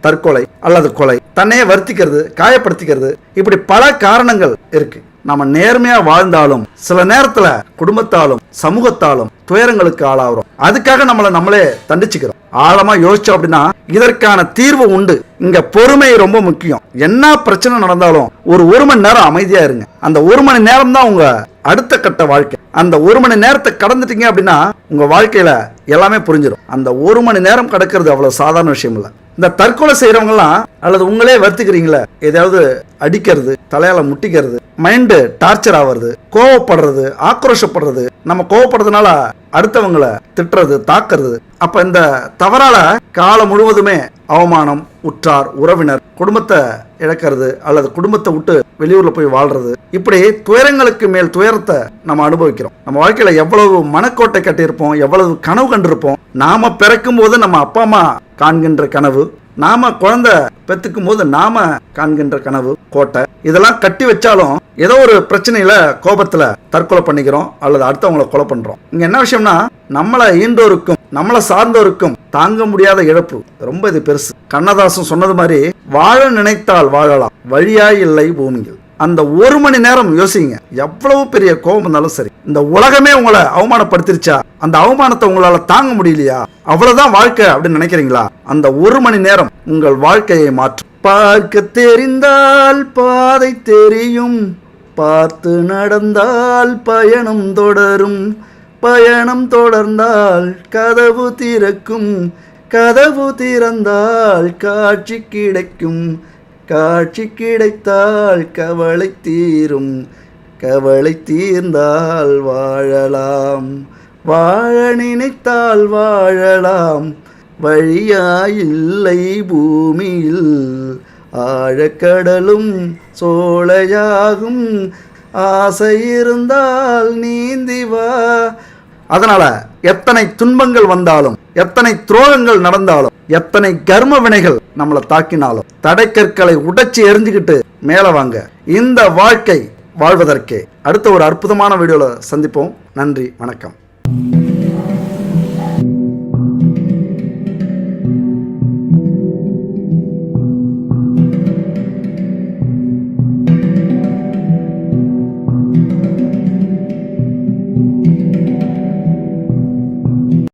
தற்கொலை அல்லது கொலை, தன்னையே வருத்திக்கிறது, காயப்படுத்திக்கிறது, இப்படி பல காரணங்கள் இருக்கு. நம்ம நேர்மையா வாழ்ந்தாலும் சில நேரத்துல குடும்பத்தாலும் சமூகத்தாலும் துயரங்களுக்கு ஆளாகிறோம். அதுக்காக நம்மளே தண்டிச்சுக்கிறோம். ஆழமா யோசிச்சோம் அப்படின்னா இதற்கான தீர்வு உண்டு. இங்க பொறுமை ரொம்ப முக்கியம். என்ன பிரச்சனை நடந்தாலும் ஒரு மணி நேரம் அமைதியா இருங்க. அந்த 1 மணி நேரம் தான் உங்க அடுத்த கட்ட வாழ்க்கை. அந்த 1 மணி நேரத்தை கடந்துட்டீங்க அப்படின்னா உங்க வாழ்க்கையில எல்லாமே புரிஞ்சிடும். அந்த 1 மணி நேரம் கடக்கிறது அவ்வளவு சாதாரண விஷயம் இல்லை. இந்த தற்கொலை செய்யறவங்கலாம் அல்லது உங்களே வருத்திக்கிறீங்களே, ஏதாவது அடிக்கிறது, தலையால முட்டிக்கிறது, மைண்டு டார்ச்சர் ஆகிறது, கோவப்படுறது, ஆக்ரோஷப்படுறது, நம்ம கோவப்படுறதுனால அடுத்தவங்களை திட்டுறது, தாக்குறது, அப்ப இந்த தவறால காலம் முழுவதுமே அவமானம், உற்றார் உறவினர், குடும்பத்தை இழக்கிறது அல்லது குடும்பத்தை விட்டு வெளியூர்ல போய் வாழ்றது, இப்படி துயரங்களுக்கு மேல் துயரத்தை நம்ம அனுபவிக்கிறோம். நம்ம வாழ்க்கையில எவ்வளவு மனக்கோட்டை கட்டியிருப்போம், எவ்வளவு கனவு கண்டிருப்போம். நாம பிறக்கும் போது நம்ம அப்பா அம்மா காண்கின்ற கனவு, நாம குழந்தை பெத்துக்கும் போது நாம காண்கின்ற கனவு, கோட்டை, இதெல்லாம் கட்டி வச்சாலும் ஏதோ ஒரு பிரச்சனையில கோபத்துல தற்கொலை பண்ணிக்கிறோம் அல்லது அடுத்தவங்களை கொலை பண்றோம். இங்க என்ன விஷயம்னா, நம்மளை ஈண்டோருக்கும் நம்மளை சார்ந்தோருக்கும் தாங்க முடியாத இழப்பு ரொம்ப இது பெருசு. கண்ணதாசன் சொன்னது மாதிரி, வாழ நினைத்தால் வாழலாம், வழியாய் இல்லை பூமியில். அந்த ஒரு மணி நேரம் யோசிங்க, எவ்வளவு பெரிய கோபம் இருந்தாலும் சரி, இந்த உலகமே உங்களை அவமானப்படுத்திருச்சா, அந்த அவமானத்தை உங்களால தாங்க முடியலையா, அவ்வளவுதான் வாழ்க்கை அப்படின்னு நினைக்கிறீங்களா, அந்த ஒரு மணி நேரம் உங்கள் வாழ்க்கையை மாற்றும். பார்க்க தெரிந்தால் பாதை தெரியும், பார்த்து நடந்தால் பயணம் தொடரும், பயணம் தொடர்ந்தால் கதவு திறக்கும், கதவு திறந்தால் காட்சி கிடைக்கும், காட்சி கிடைத்தால் கவலை தீரும், கவலை தீர்ந்தால் வாழலாம், வாழ நினைத்தால் வாழலாம், வழியாயில்லை பூமியில், ஆழக்கடலும் சோலையாகும், ஆசை இருந்தால் நீந்தி வா. அதனால எத்தனை துன்பங்கள் வந்தாலும், எத்தனை துரோகங்கள் நடந்தாலும், எத்தனை கர்ம வினைகள் நம்மளை தாக்கினாலும், தடைக்கற்களை உடைச்சி எரிஞ்சுக்கிட்டு மேல வாங்க. இந்த வாழ்க்கை வாழ்வதற்கே. அடுத்த ஒரு அற்புதமான வீடியோல சந்திப்போம். நன்றி, வணக்கம்.